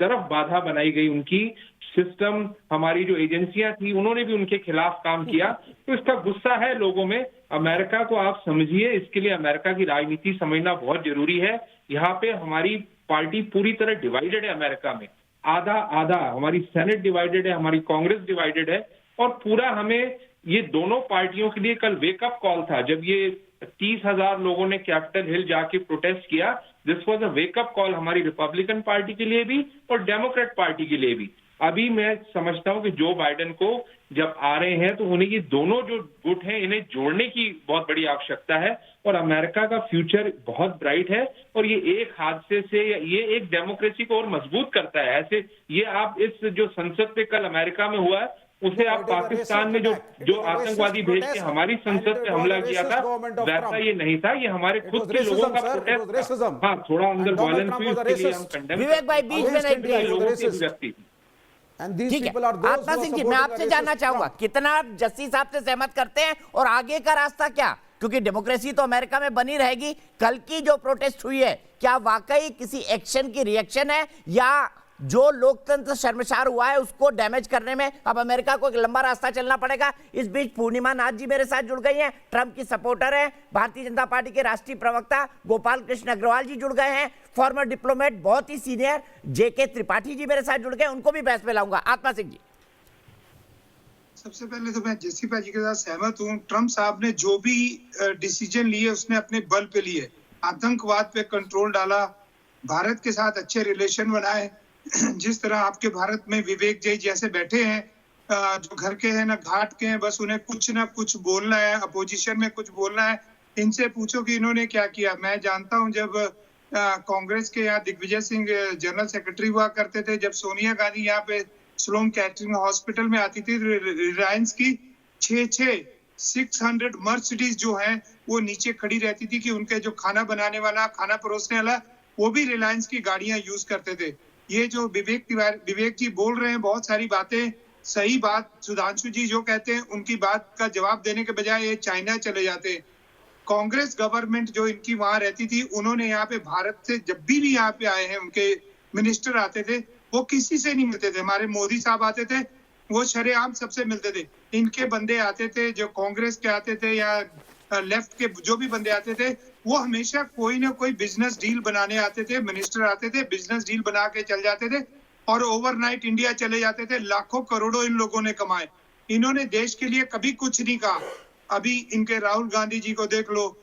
तरफ बाधा बनाई गई। उनकी सिस्टम, हमारी जो एजेंसियां थी, उन्होंने भी उनके खिलाफ काम किया। तो इसका गुस्सा है लोगों में। अमेरिका को आप समझिए, इसके लिए अमेरिका की राजनीति समझना बहुत जरूरी है। यहाँ पे हमारी पार्टी पूरी तरह डिवाइडेड है अमेरिका में, आधा आधा। हमारी सेनेट डिवाइडेड है, हमारी कांग्रेस डिवाइडेड है, और पूरा हमें ये दोनों पार्टियों के लिए कल वेकअप कॉल था। जब ये 30,000 लोगों ने कैपिटल हिल जाके प्रोटेस्ट किया, this was a wake up call हमारी रिपब्लिकन पार्टी के लिए भी और डेमोक्रेट पार्टी के लिए भी। अभी मैं समझता हूं कि जो बाइडेन को जब आ रहे हैं तो उन्हें ये दोनों जो गुट हैं इन्हें जोड़ने की बहुत बड़ी आवश्यकता है, और अमेरिका का फ्यूचर बहुत ब्राइट है, और ये एक हादसे से ये एक डेमोक्रेसी को और मजबूत करता है। ऐसे ये आप इस जो संसद पे कल अमेरिका में हुआ है उसे आप पाकिस्तान में जो आतंकवादी भेज के हमारी संसद पे हमला किया था वैसा ये नहीं था, ये हमारे खुद के लोगों का प्रोटेस्ट था। हाँ, थोड़ा अंदर वायलेंस हुई, उसके लिए हम कंडेम। विवेक भाई बीच में नहीं प्लीज। लोगों की अभिव्यक्ति। ठीक है, आत्मा सिंह जी मैं आपसे जानना चाहूंगा कितना आप जस्टिस साहब से सहमत करते हैं और आगे का रास्ता क्या, क्योंकि डेमोक्रेसी तो अमेरिका में बनी रहेगी। कल की जो प्रोटेस्ट हुई है क्या वाकई किसी एक्शन की रिएक्शन है, या जो लोकतंत्र शर्मसार हुआ है उसको डैमेज करने में अब अमेरिका को एक लंबा रास्ता चलना पड़ेगा? इस बीच पूर्णिमा नाथ जी मेरे साथ जुड़ गई हैं, ट्रंप की सपोर्टर हैं, भारतीय जनता पार्टी के राष्ट्रीय प्रवक्ता गोपाल कृष्ण अग्रवाल जी जुड़ गए हैं, फॉर्मर डिप्लोमेट बहुत ही सीनियर जेके त्रिपाठी जी मेरे साथ जुड़ गए, उनको भी बहस में लाऊंगा। आत्मा सिंह जी। सबसे पहले तो मैं जस्टिस जी के साथ सहमत हूँ। ट्रंप साहब ने जो भी डिसीजन लिए उसने अपने बल पे लिए, आतंकवाद पे कंट्रोल डाला, भारत के साथ अच्छे रिलेशन बनाए। जिस तरह आपके भारत में विवेक जी जैसे बैठे हैं, जो घर के हैं ना घाट के हैं, बस उन्हें कुछ ना कुछ बोलना है, अपोजिशन में कुछ बोलना है। इनसे पूछो कि इन्होंने क्या किया। मैं जानता हूं जब कांग्रेस के यहाँ दिग्विजय सिंह जनरल सेक्रेटरी हुआ करते थे, जब सोनिया गांधी यहाँ पे स्लोन कैटरिंग हॉस्पिटल में आती थी, रिलायंस की 600 मर्सिडीज जो है वो नीचे खड़ी रहती थी कि उनके जो खाना बनाने वाला, खाना परोसने वाला, वो भी रिलायंस की गाड़ियां यूज करते थे। ये जो विवेक जी बोल रहे हैं बहुत सारी बातें सही बात, सुधांशु जी जो कहते हैं उनकी बात का जवाब देने के बजाय ये चाइना चले जाते हैं। कांग्रेस गवर्नमेंट जो इनकी वहां रहती थी, उन्होंने यहाँ पे भारत से जब भी यहाँ पे आए हैं, उनके मिनिस्टर आते थे, वो किसी से नहीं मिलते थे। हमारे मोदी साहब आते थे, वो शरेआम सबसे मिलते थे। इनके बंदे आते थे, जो कांग्रेस के आते थे या लेफ्ट के जो भी बंदे आते थे, वो हमेशा कोई ना कोई बिजनेस डील बनाने आते थे। मिनिस्टर आते थे, बिजनेस डील बना के चल जाते थे और ओवरनाइट इंडिया चले जाते थे। लाखों करोड़ों इन लोगों ने कमाए। इन्होंने देश के लिए कभी कुछ नहीं कहा। अभी इनके राहुल गांधी जी को देख लो,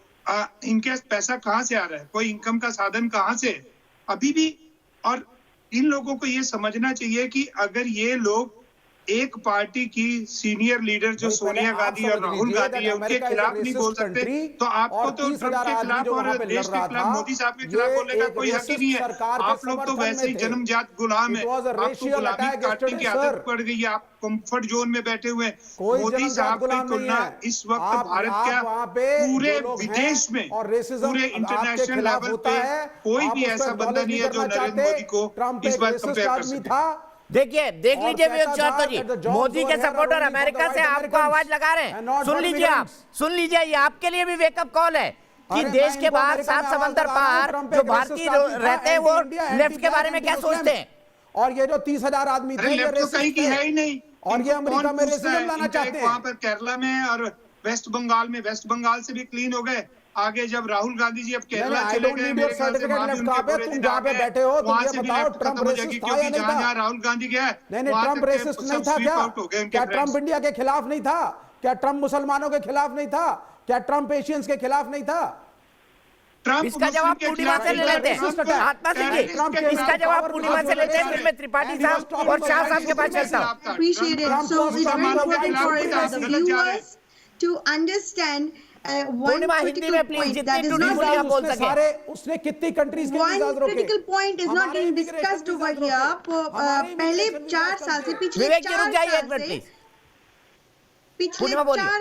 इनके पैसा कहाँ से आ रहा है, कोई इनकम का साधन कहाँ से है अभी भी। और इन लोगों को ये समझना चाहिए कि अगर ये लोग एक पार्टी की सीनियर लीडर जो सोनिया गांधी और राहुल गांधी है उनके खिलाफ नहीं बोल सकते, तो आपको तो ट्रंप के खिलाफ और देश के खिलाफ, मोदी साहब के खिलाफ बोलने का कोई हक ही नहीं है। आप लोग तो वैसे ही जन्मजात गुलाम है, आपको गुलामी काटने की आदत पड़ गई है, आप कंफर्ट जोन में बैठे हुए हैं। मोदी साहब की तुलना इस वक्त भारत का पूरे विदेश में, पूरे इंटरनेशनल लेवल पे कोई भी ऐसा बंदा नहीं है जो नरेंद्र मोदी को इस बार कंपेयर कर सके। देखिए, देख लीजिए विवेक चौधरी जी, मोदी के सपोर्टर अमेरिका से आपको आवाज लगा रहे हैं। सुन लीजिए, आप सुन लीजिए, ये आपके लिए भी वेकअप कॉल है कि देश के बाहर 7 समंदर पार जो भारतीय रहते हैं वो लेफ्ट के बारे में क्या सोचते हैं। और ये जो 30,000 आदमी थे, लेफ्ट तो कहीं की है ही नहीं, और ये अमेरिका में रेसिज्म लाना चाहते हैं। वहां पर केरला में और वेस्ट बंगाल से भी क्लीन हो गए। आगे जब राहुल गांधी जी अब केरला चले गए, मेरे ख्याल से वहां भी उनके बुरे दिन आ गए, वहां से भी लेफ्ट खत्म हो जाएगी, क्योंकि जहां राहुल गांधी गया नहीं, ट्रंप रेसिस्ट नहीं था क्या? क्या ट्रंप इंडिया के खिलाफ नहीं था? क्या ट्रंप मुसलमानों के खिलाफ नहीं था? क्या ट्रंप एशियंस के खिलाफ नहीं था? इसका जवाब पूर्णिमा से ले लेते हैं। आत्मा सिंह जी, इसका जवाब पूर्णिमा से लेते हैं, फिर मैं त्रिपाठी साहब और शाह साहब के पास चलता हूं। Appreciate it. So it's very important for the viewers to understand one critical point that is not उसने कितनी कंट्रीज के one critical point is not being discussed over here. पहले 4 साल से, पिछले 4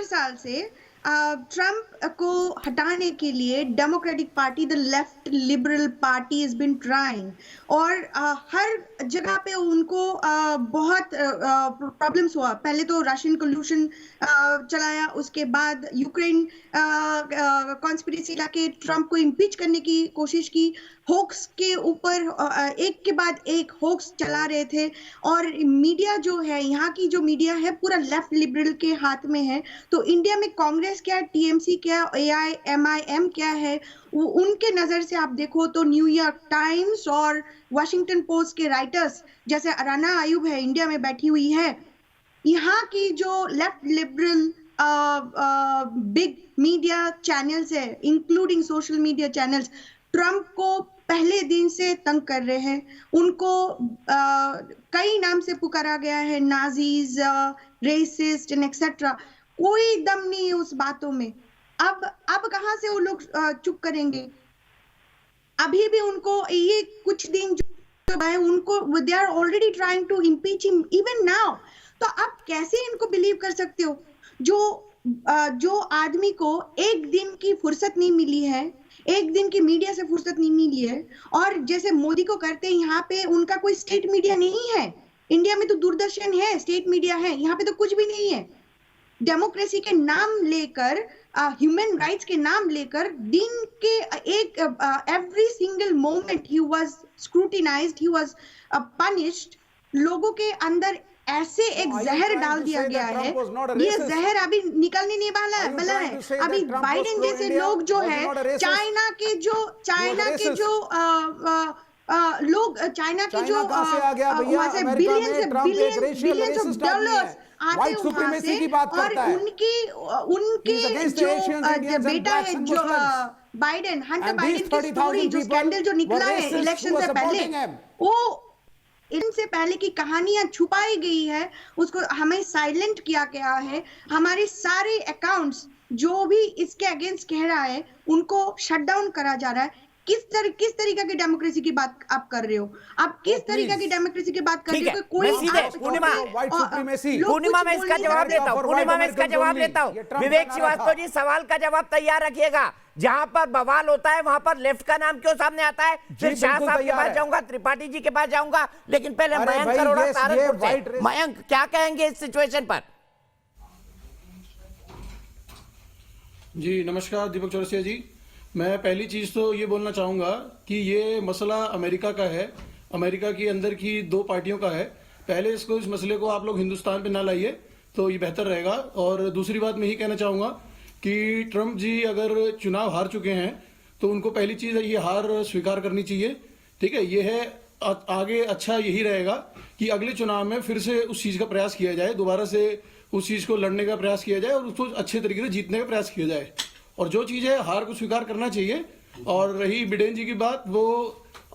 साल से ट्रंप को हटाने के लिए Democratic Party, the left liberal party has been trying, और हर जगह पे उनको बहुत प्रॉब्लम्स हुआ। पहले तो रशियन कोल्यूशन चलाया, उसके बाद यूक्रेन कॉन्स्पिरेसी लाके ट्रंप को इम्पीच करने की कोशिश की, होक्स के ऊपर एक के बाद एक होक्स चला रहे थे। और मीडिया जो है, यहाँ की जो मीडिया है पूरा लेफ्ट लिबरल के हाथ में है। तो इंडिया में कांग्रेस क्या, टीएमसी क्या, AIMIM क्या है, उनके नजर से आप देखो तो न्यूयॉर्क टाइम्स और वाशिंगटन पोस्ट के राइटर्स जैसे अराना आयुब है, इंडिया में बैठी हुई है। यहाँ की जो left liberal big media channels है, including social media channels, Trump को पहले दिन से तंग कर रहे हैं। उनको कई नाम से पुकारा गया है, नाजीज, रेसिस्ट एंड एक्सेट्रा। कोई दम नहीं है उस बातों में। अब कहां से वो लोग चुप करेंगे? अभी भी उनको ये कुछ दिन जो है उनको they are already trying to impeach him even now. तो आप कैसे इनको बिलीव कर सकते हो जो आदमी को एक दिन की फुर्सत नहीं मिली है, एक दिन की मीडिया से फुर्सत नहीं मिली है, और जैसे मोदी को करते हैं यहाँ पे उनका कोई स्टेट मीडिया नहीं है। इंडिया में तो दूरदर्शन है, स्टेट मीडिया है, यहाँ पे तो कुछ भी नहीं है। डेमोक्रेसी के नाम लेकर, ह्यूमन राइट्स के नाम लेकर दिन के एक every single moment he was scrutinized, he was punished. लोगों के अंदर ऐसे एक जहर डाल दिया गया है, ये जहर अभी निकलने नहीं वाला है। अभी बाइडेन जैसे लोग जो है, चाइना के जो लोग, चाइना के जो वहां से बिलियंस ऑफ डॉलर्स आते हैं वहां से, और उनके जो बेटा है जो बाइडेन, हंटर बाइडेन की स्टोरी, जो स्कैंडल जो निकला है इलेक्शन से पहले, वो इनसे पहले की कहानियां छुपाई गई है, उसको हमें साइलेंट किया गया है। हमारे सारे अकाउंट्स जो भी इसके अगेंस्ट कह रहा है उनको शट डाउन करा जा रहा है। किस तरीका की डेमोक्रेसी की बात आप कर रहे हो? आप किस तरीका की डेमोक्रेसी की बात कर रहे हो? कोई पूर्णिमा में इसका जवाब देता हूँ। विवेक श्रीवास्तव जी, सवाल का जवाब तैयार रखिएगा। जहां पर बवाल होता है वहां पर लेफ्ट का नाम क्यों सामने आता है? फिर शाह साहब के पास जाऊंगा, त्रिपाठी जी के पास जाऊंगा, लेकिन पहले मयंक अरोड़ा सहारनपुर से। मयंक, क्या कहेंगे इस सिचुएशन पर? जी नमस्कार दीपक चौरसिया जी। मैं पहली चीज तो ये बोलना चाहूंगा कि ये मसला अमेरिका का है, अमेरिका की अंदर की दो पार्टियों का है। पहले इस मसले को आप लोग हिंदुस्तान पे ना लाइए तो ये बेहतर रहेगा। और दूसरी बात मैं ही कहना चाहूंगा कि ट्रम्प जी अगर चुनाव हार चुके हैं तो उनको पहली चीज है ये हार स्वीकार करनी चाहिए। ठीक है, ये है आगे अच्छा यही रहेगा कि अगले चुनाव में फिर से उस चीज का प्रयास किया जाए, दोबारा से उस चीज को लड़ने का प्रयास किया जाए और उसको अच्छे तरीके से जीतने का प्रयास किया जाए। और जो चीज है हार को स्वीकार करना चाहिए। और रही बिडेन जी की बात, वो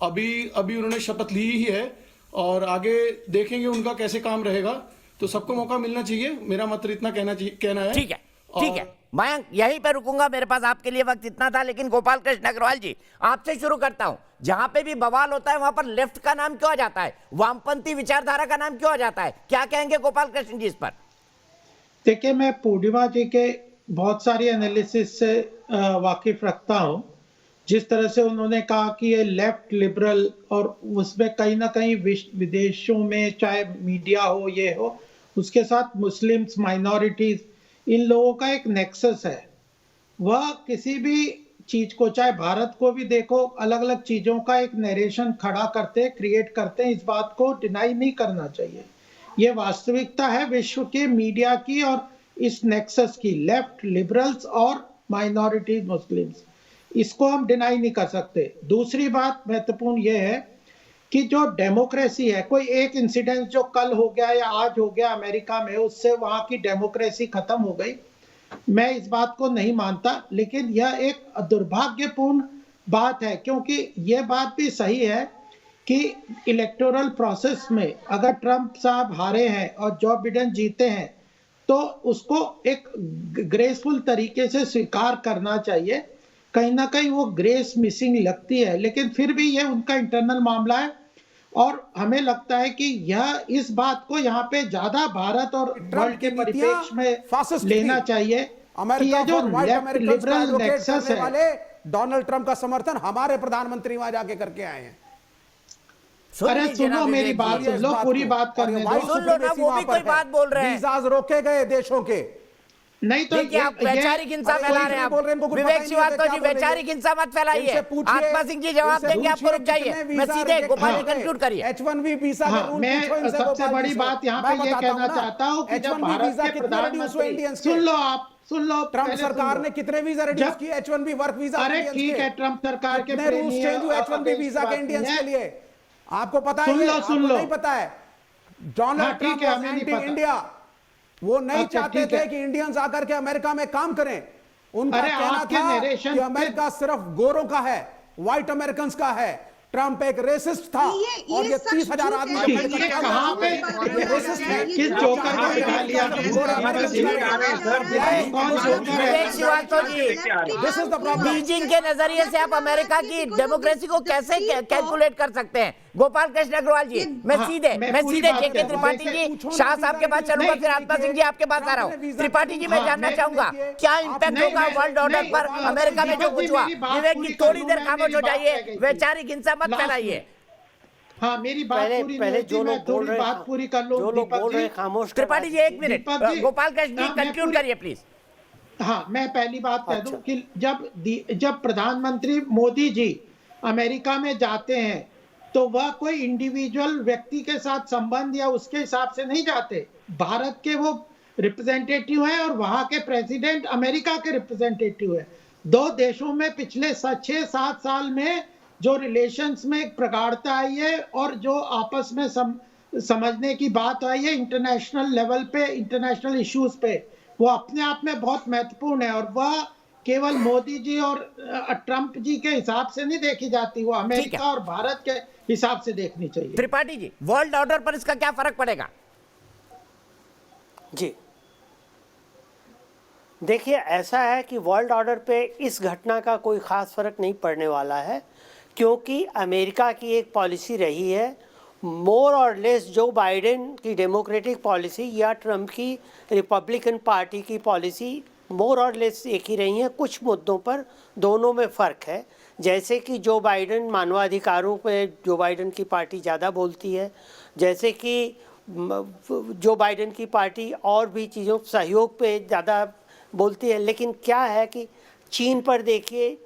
अभी उन्होंने शपथ ली ही है और आगे देखेंगे उनका कैसे काम रहेगा। तो सबको मौका मिलना चाहिए, मेरा मात्र इतना कहना है। ठीक है मयंक, यहीं पे रुकूंगा, मेरे पास आपके लिए वक्त इतना था। लेकिन गोपाल कृष्ण अग्रवाल जी, आपसे शुरू करता हूं। जहां पे भी बवाल होता है वहां पर लेफ्ट का नाम क्यों आ जाता है, वामपंथी विचारधारा का नाम क्यों आ जाता है? क्या कहेंगे गोपाल कृष्ण जी इस पर? देखिए, मैं पूर्णिमा जी के बहुत सारी एनालिसिस से वाकिफ रखता हूं। जिस तरह से उन्होंने कहा कि ये लेफ्ट लिबरल, और उसमें कहीं ना कहीं विदेशों में चाहे मीडिया हो ये हो, उसके साथ मुस्लिम्स, माइनॉरिटीज, इन लोगों का एक नेक्सस है। वह किसी भी चीज को, चाहे भारत को भी देखो, अलग अलग चीजों का एक नरेशन खड़ा करते, क्रिएट करते हैं। इस बात को डिनाई नहीं करना चाहिए। ये वास्तविकता है विश्व के मीडिया की और इस नेक्सस की, लेफ्ट लिबरल्स और माइनॉरिटीज मुस्लिम्स। इसको हम डिनाई नहीं कर सकते। दूसरी बात महत्वपूर्ण यह है कि जो डेमोक्रेसी है, कोई एक इंसिडेंट जो कल हो गया या आज हो गया अमेरिका में, उससे वहां की डेमोक्रेसी खत्म हो गई, मैं इस बात को नहीं मानता। लेकिन यह एक दुर्भाग्यपूर्ण बात है, क्योंकि यह बात भी सही है कि इलेक्टोरल प्रोसेस में अगर ट्रंप साहब हारे हैं और जो बिडेन जीते हैं तो उसको एक ग्रेसफुल तरीके से स्वीकार करना चाहिए। कहीं ना कहीं वो ग्रेस मिसिंग लगती है, लेकिन फिर भी ये उनका इंटरनल मामला है। और हमें लगता है कि यह इस बात को यहाँ पे ज्यादा भारत और वर्ल्ड के परिप्रेक्ष्य में लेना चाहिए कि ये जो लेफ्ट लिबरल नेक्सस है, डोनाल्ड ट्रंप का समर्थन हमारे प्रधानमंत्री वहां जाके करके आए हैं। अरे सुनो मेरी बात, सुन लो, पूरी बात करने दो। सुन लो ना, वो भी कोई बात बोल रहे हैं। वीज़ा रोके गए देशों के। नहीं तो आप वैचारिक हिंसा फैला रहे हैं। विवेक श्रीवास्तव जी, वैचारिक हिंसा मत फैलाइए। आत्मा सिंह जी जवाब देंगे, आपको रुक जाइए। मैं सीधे गोपाल जी कंक्लूड करिए। H1B वीजा का रूल, मैं सबसे बड़ी बात यहाँ पे ये कहना चाहता हूँ कि जब भारत के प्रधानमंत्री, सुन लो, ट्रंप सरकार ने कितने वीजा रिड्यूस किए? H1B work visa. अरे ठीक है, ट्रंप सरकार के रूल्स चेंज हुए H1B वीजा के इंडियंस के लिए। आपको पता है? सुन लो, नहीं पता है? डोनाल्ड ट्रंप एंटी इंडिया, वो नहीं चाहते थे कि इंडियंस आकर के अमेरिका में काम करें। उनका कहना था कि अमेरिका सिर्फ गोरों का है, व्हाइट अमेरिकन का है। ट्रंप एक रेसिस्ट था और ये 30,000 आदमी कहाँ पे रेसिस्ट है। किस जोकर को बिठा लिया? Vivek Srivastava ji, this is the problem. Beijing के नजरिए से आप अमेरिका की डेमोक्रेसी को कैसे कैलकुलेट कर सकते हैं? गोपाल कृष्ण अग्रवाल जी, मैं सीधे जेके त्रिपाठी जी, शाह साहब के पास चलूंगा, फिर आत्मा सिंह जी आपके पास आ रहा हूँ। त्रिपाठी जी, मैं जानना चाहूंगा क्या इंपैक्ट होगा वर्ल्ड ऑर्डर पर अमेरिका में जो कुछ हुआ? विवेक जी, थोड़ी देर खामोश हो जाइए, वैचारिक हिंसा मत फैलाइए। हाँ, मेरी बात पूरी नहीं होती, मैं थोड़ी बात पूरी कर लूं। जो लोग बोल रहे हैं खामोश। त्रिपाठी जी, एक मिनट, गोपाल कृष्ण जी कंक्लूड करिए प्लीज। हाँ, मैं पहली बात कह दूं कि जब प्रधानमंत्री मोदी जी अमेरिका में जाते हैं तो वह कोई इंडिविजुअल व्यक्ति के साथ संबंध या उसके हिसाब से नहीं जाते। भारत के वो रिप्रेजेंटेटिव हैं और वहां के प्रेसिडेंट अमेरिका के रिप्रेजेंटेटिव हैं। दो देशों में पिछले 6-7 साल में जो रिलेशंस में एक प्रगाढ़ता आई है और जो आपस में समझने की बात आई है इंटरनेशनल लेवल पे, इंटरनेशनल इश्यूज पे, वो अपने आप में बहुत महत्वपूर्ण है और वह केवल मोदी जी और ट्रंप जी के हिसाब से नहीं देखी जाती, वो अमेरिका और भारत के हिसाब से देखनी चाहिए। त्रिपाठी जी, वर्ल्ड ऑर्डर पर इसका क्या फर्क पड़ेगा? जी देखिए, ऐसा है कि वर्ल्ड ऑर्डर पे इस घटना का कोई ख़ास फर्क नहीं पड़ने वाला है, क्योंकि अमेरिका की एक पॉलिसी रही है, मोर और लेस जो बाइडेन की डेमोक्रेटिक पॉलिसी या ट्रंप की रिपब्लिकन पार्टी की पॉलिसी मोर और लेस एक ही रही हैं। कुछ मुद्दों पर दोनों में फ़र्क है, जैसे कि जो बाइडेन मानवाधिकारों पे जो बाइडेन की पार्टी ज़्यादा बोलती है, जैसे कि जो बाइडेन की पार्टी और भी चीज़ों सहयोग पे ज़्यादा बोलती है। लेकिन क्या है कि चीन पर देखिए,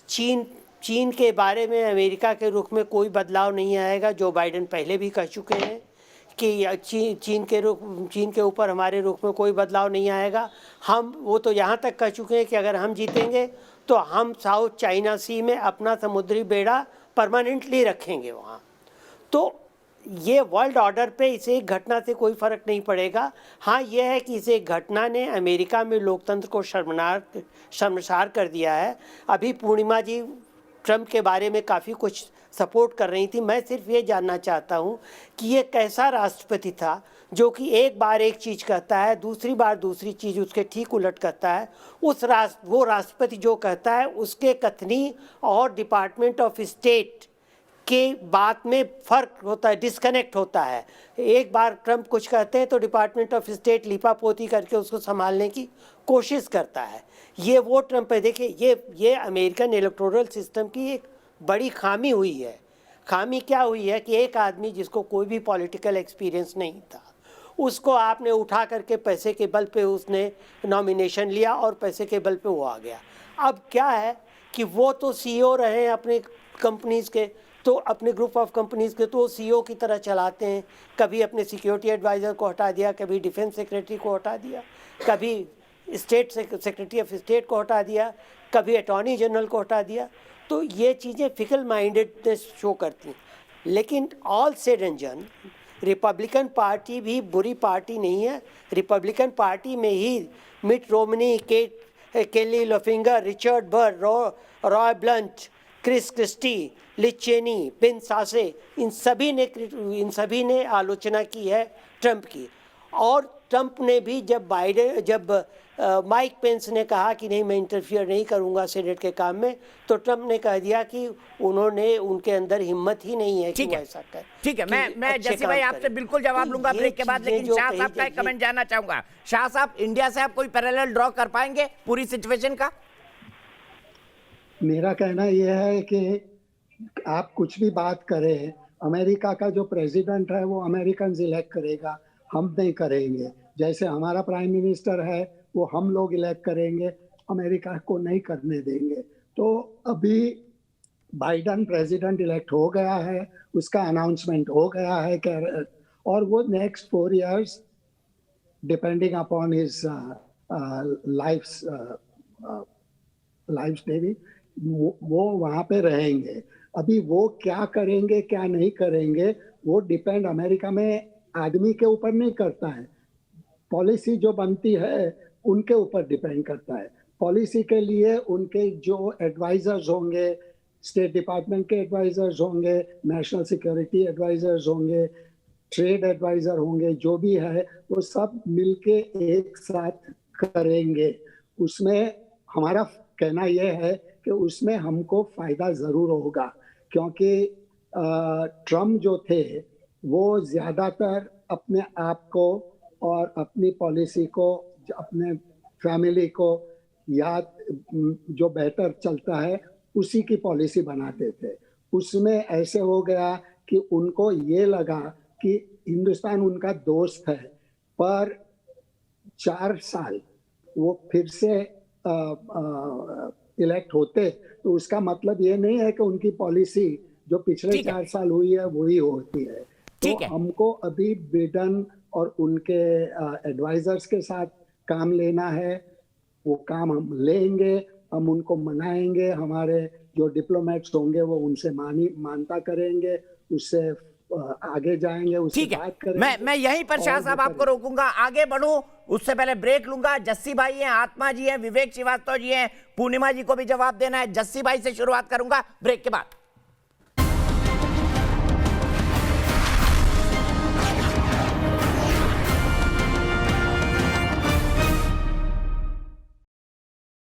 चीन के बारे में अमेरिका के रुख में कोई बदलाव नहीं आएगा। जो बाइडेन पहले भी कह चुके हैं कि चीन के ऊपर हमारे रुख में कोई बदलाव नहीं आएगा। हम वो तो यहाँ तक कह चुके हैं कि अगर हम जीतेंगे तो हम साउथ चाइना सी में अपना समुद्री बेड़ा परमानेंटली रखेंगे वहाँ। तो ये वर्ल्ड ऑर्डर पे इस एक घटना से कोई फ़र्क नहीं पड़ेगा। हाँ, यह है कि इस एक घटना ने अमेरिका में लोकतंत्र को शर्मसार कर दिया है। अभी पूर्णिमा जी ट्रंप के बारे में काफ़ी कुछ सपोर्ट कर रही थी। मैं सिर्फ ये जानना चाहता हूँ कि ये कैसा राष्ट्रपति था जो कि एक बार एक चीज़ कहता है, दूसरी बार दूसरी चीज़ उसके ठीक उलट कहता है। वो राष्ट्रपति जो कहता है उसके कथनी और डिपार्टमेंट ऑफ स्टेट के बात में फ़र्क होता है, डिस्कनेक्ट होता है। एक बार ट्रंप कुछ कहते हैं तो डिपार्टमेंट ऑफ स्टेट लिपापोती करके उसको संभालने की कोशिश करता है। ये वो ट्रंप है। देखिए, ये अमेरिकन इलेक्टोरल सिस्टम की एक बड़ी खामी हुई है। खामी क्या हुई है कि एक आदमी जिसको कोई भी पॉलिटिकल एक्सपीरियंस नहीं था, उसको आपने उठा करके पैसे के बल पे उसने नॉमिनेशन लिया और पैसे के बल पे वो आ गया। अब क्या है कि वो तो सीईओ रहे हैं अपने कंपनीज़ के, तो अपने ग्रुप ऑफ कंपनीज़ के तो सीईओ की तरह चलाते हैं। कभी अपने सिक्योरिटी एडवाइज़र को हटा दिया, कभी डिफेंस सेक्रेटरी को हटा दिया, कभी स्टेट सेक्रेटरी ऑफ स्टेट को हटा दिया, कभी अटॉर्नी जनरल को हटा दिया। तो ये चीज़ें फिकल माइंडेडनेस शो करती हैं। लेकिन all said and done, Republican party भी बुरी पार्टी नहीं है। रिपब्लिकन पार्टी में ही Mitt Romney, Kelly Loeffler, Richard Burr, Roy Blunt, Chris Christie, Liz Cheney, Ben Sasse, इन सभी ने आलोचना की है ट्रंप की। और ट्रंप ने भी जब माइक पेंस ने कहा कि नहीं, मैं इंटरफियर नहीं करूंगा सेनेट के काम में, तो ट्रंप ने कह दिया कि उनके अंदर हिम्मत ही नहीं है कि वो ऐसा करे। ठीक है, मैं जैसे भाई आपसे बिल्कुल जवाब लूंगा ब्रेक के बाद, लेकिन शाह साहब का एक कमेंट जानना चाहूंगा। शाह साहब, इंडिया से आप कोई पैरेलल ड्रॉ कर पाएंगे पूरी सिचुएशन का? मेरा कहना यह है कि आप कुछ भी बात करें, अमेरिका का जो प्रेसिडेंट है वो अमेरिकन इलेक्ट करेगा, हम नहीं करेंगे। जैसे हमारा प्राइम मिनिस्टर है वो हम लोग इलेक्ट करेंगे, अमेरिका को नहीं करने देंगे। तो अभी बाइडन प्रेसिडेंट इलेक्ट हो गया है, उसका अनाउंसमेंट हो गया है और वो next 4 years depending upon his life stage वो वहाँ पे रहेंगे। अभी वो क्या करेंगे क्या नहीं करेंगे वो डिपेंड अमेरिका में आदमी के ऊपर नहीं करता है, पॉलिसी जो बनती है उनके ऊपर डिपेंड करता है। पॉलिसी के लिए उनके जो एडवाइजर्स होंगे, स्टेट डिपार्टमेंट के एडवाइजर्स होंगे, नेशनल सिक्योरिटी एडवाइजर्स होंगे, ट्रेड एडवाइजर होंगे, जो भी है वो सब मिलके एक साथ करेंगे। उसमें हमारा कहना यह है कि उसमें हमको फायदा जरूर होगा, क्योंकि ट्रम्प जो थे वो ज्यादातर अपने आप को और अपनी पॉलिसी को, अपने फैमिली को याद जो बेहतर चलता है उसी की पॉलिसी बनाते थे। उसमें ऐसे हो गया कि उनको ये लगा कि हिंदुस्तान उनका दोस्त है, पर 4 साल वो फिर से इलेक्ट होते तो उसका मतलब ये नहीं है कि उनकी पॉलिसी जो पिछले 4 साल हुई है वही होती है। तो हमको अभी बिडेन और उनके एडवाइजर्स के साथ काम लेना है, वो काम हम लेंगे, हम उनको मनाएंगे, हमारे जो डिप्लोमेट्स होंगे वो उनसे मानता करेंगे, उससे आगे जाएंगे, उससे बात करेंगे। मैं यहीं पर शाह साहब आपको रोकूंगा, आगे बढ़ूं उससे पहले ब्रेक लूंगा। जस्सी भाई हैं, आत्मा जी हैं, विवेक श्रीवास्तव जी हैं, पूर्णिमा जी को भी जवाब देना है। जस्सी भाई से शुरुआत करूंगा ब्रेक के बाद।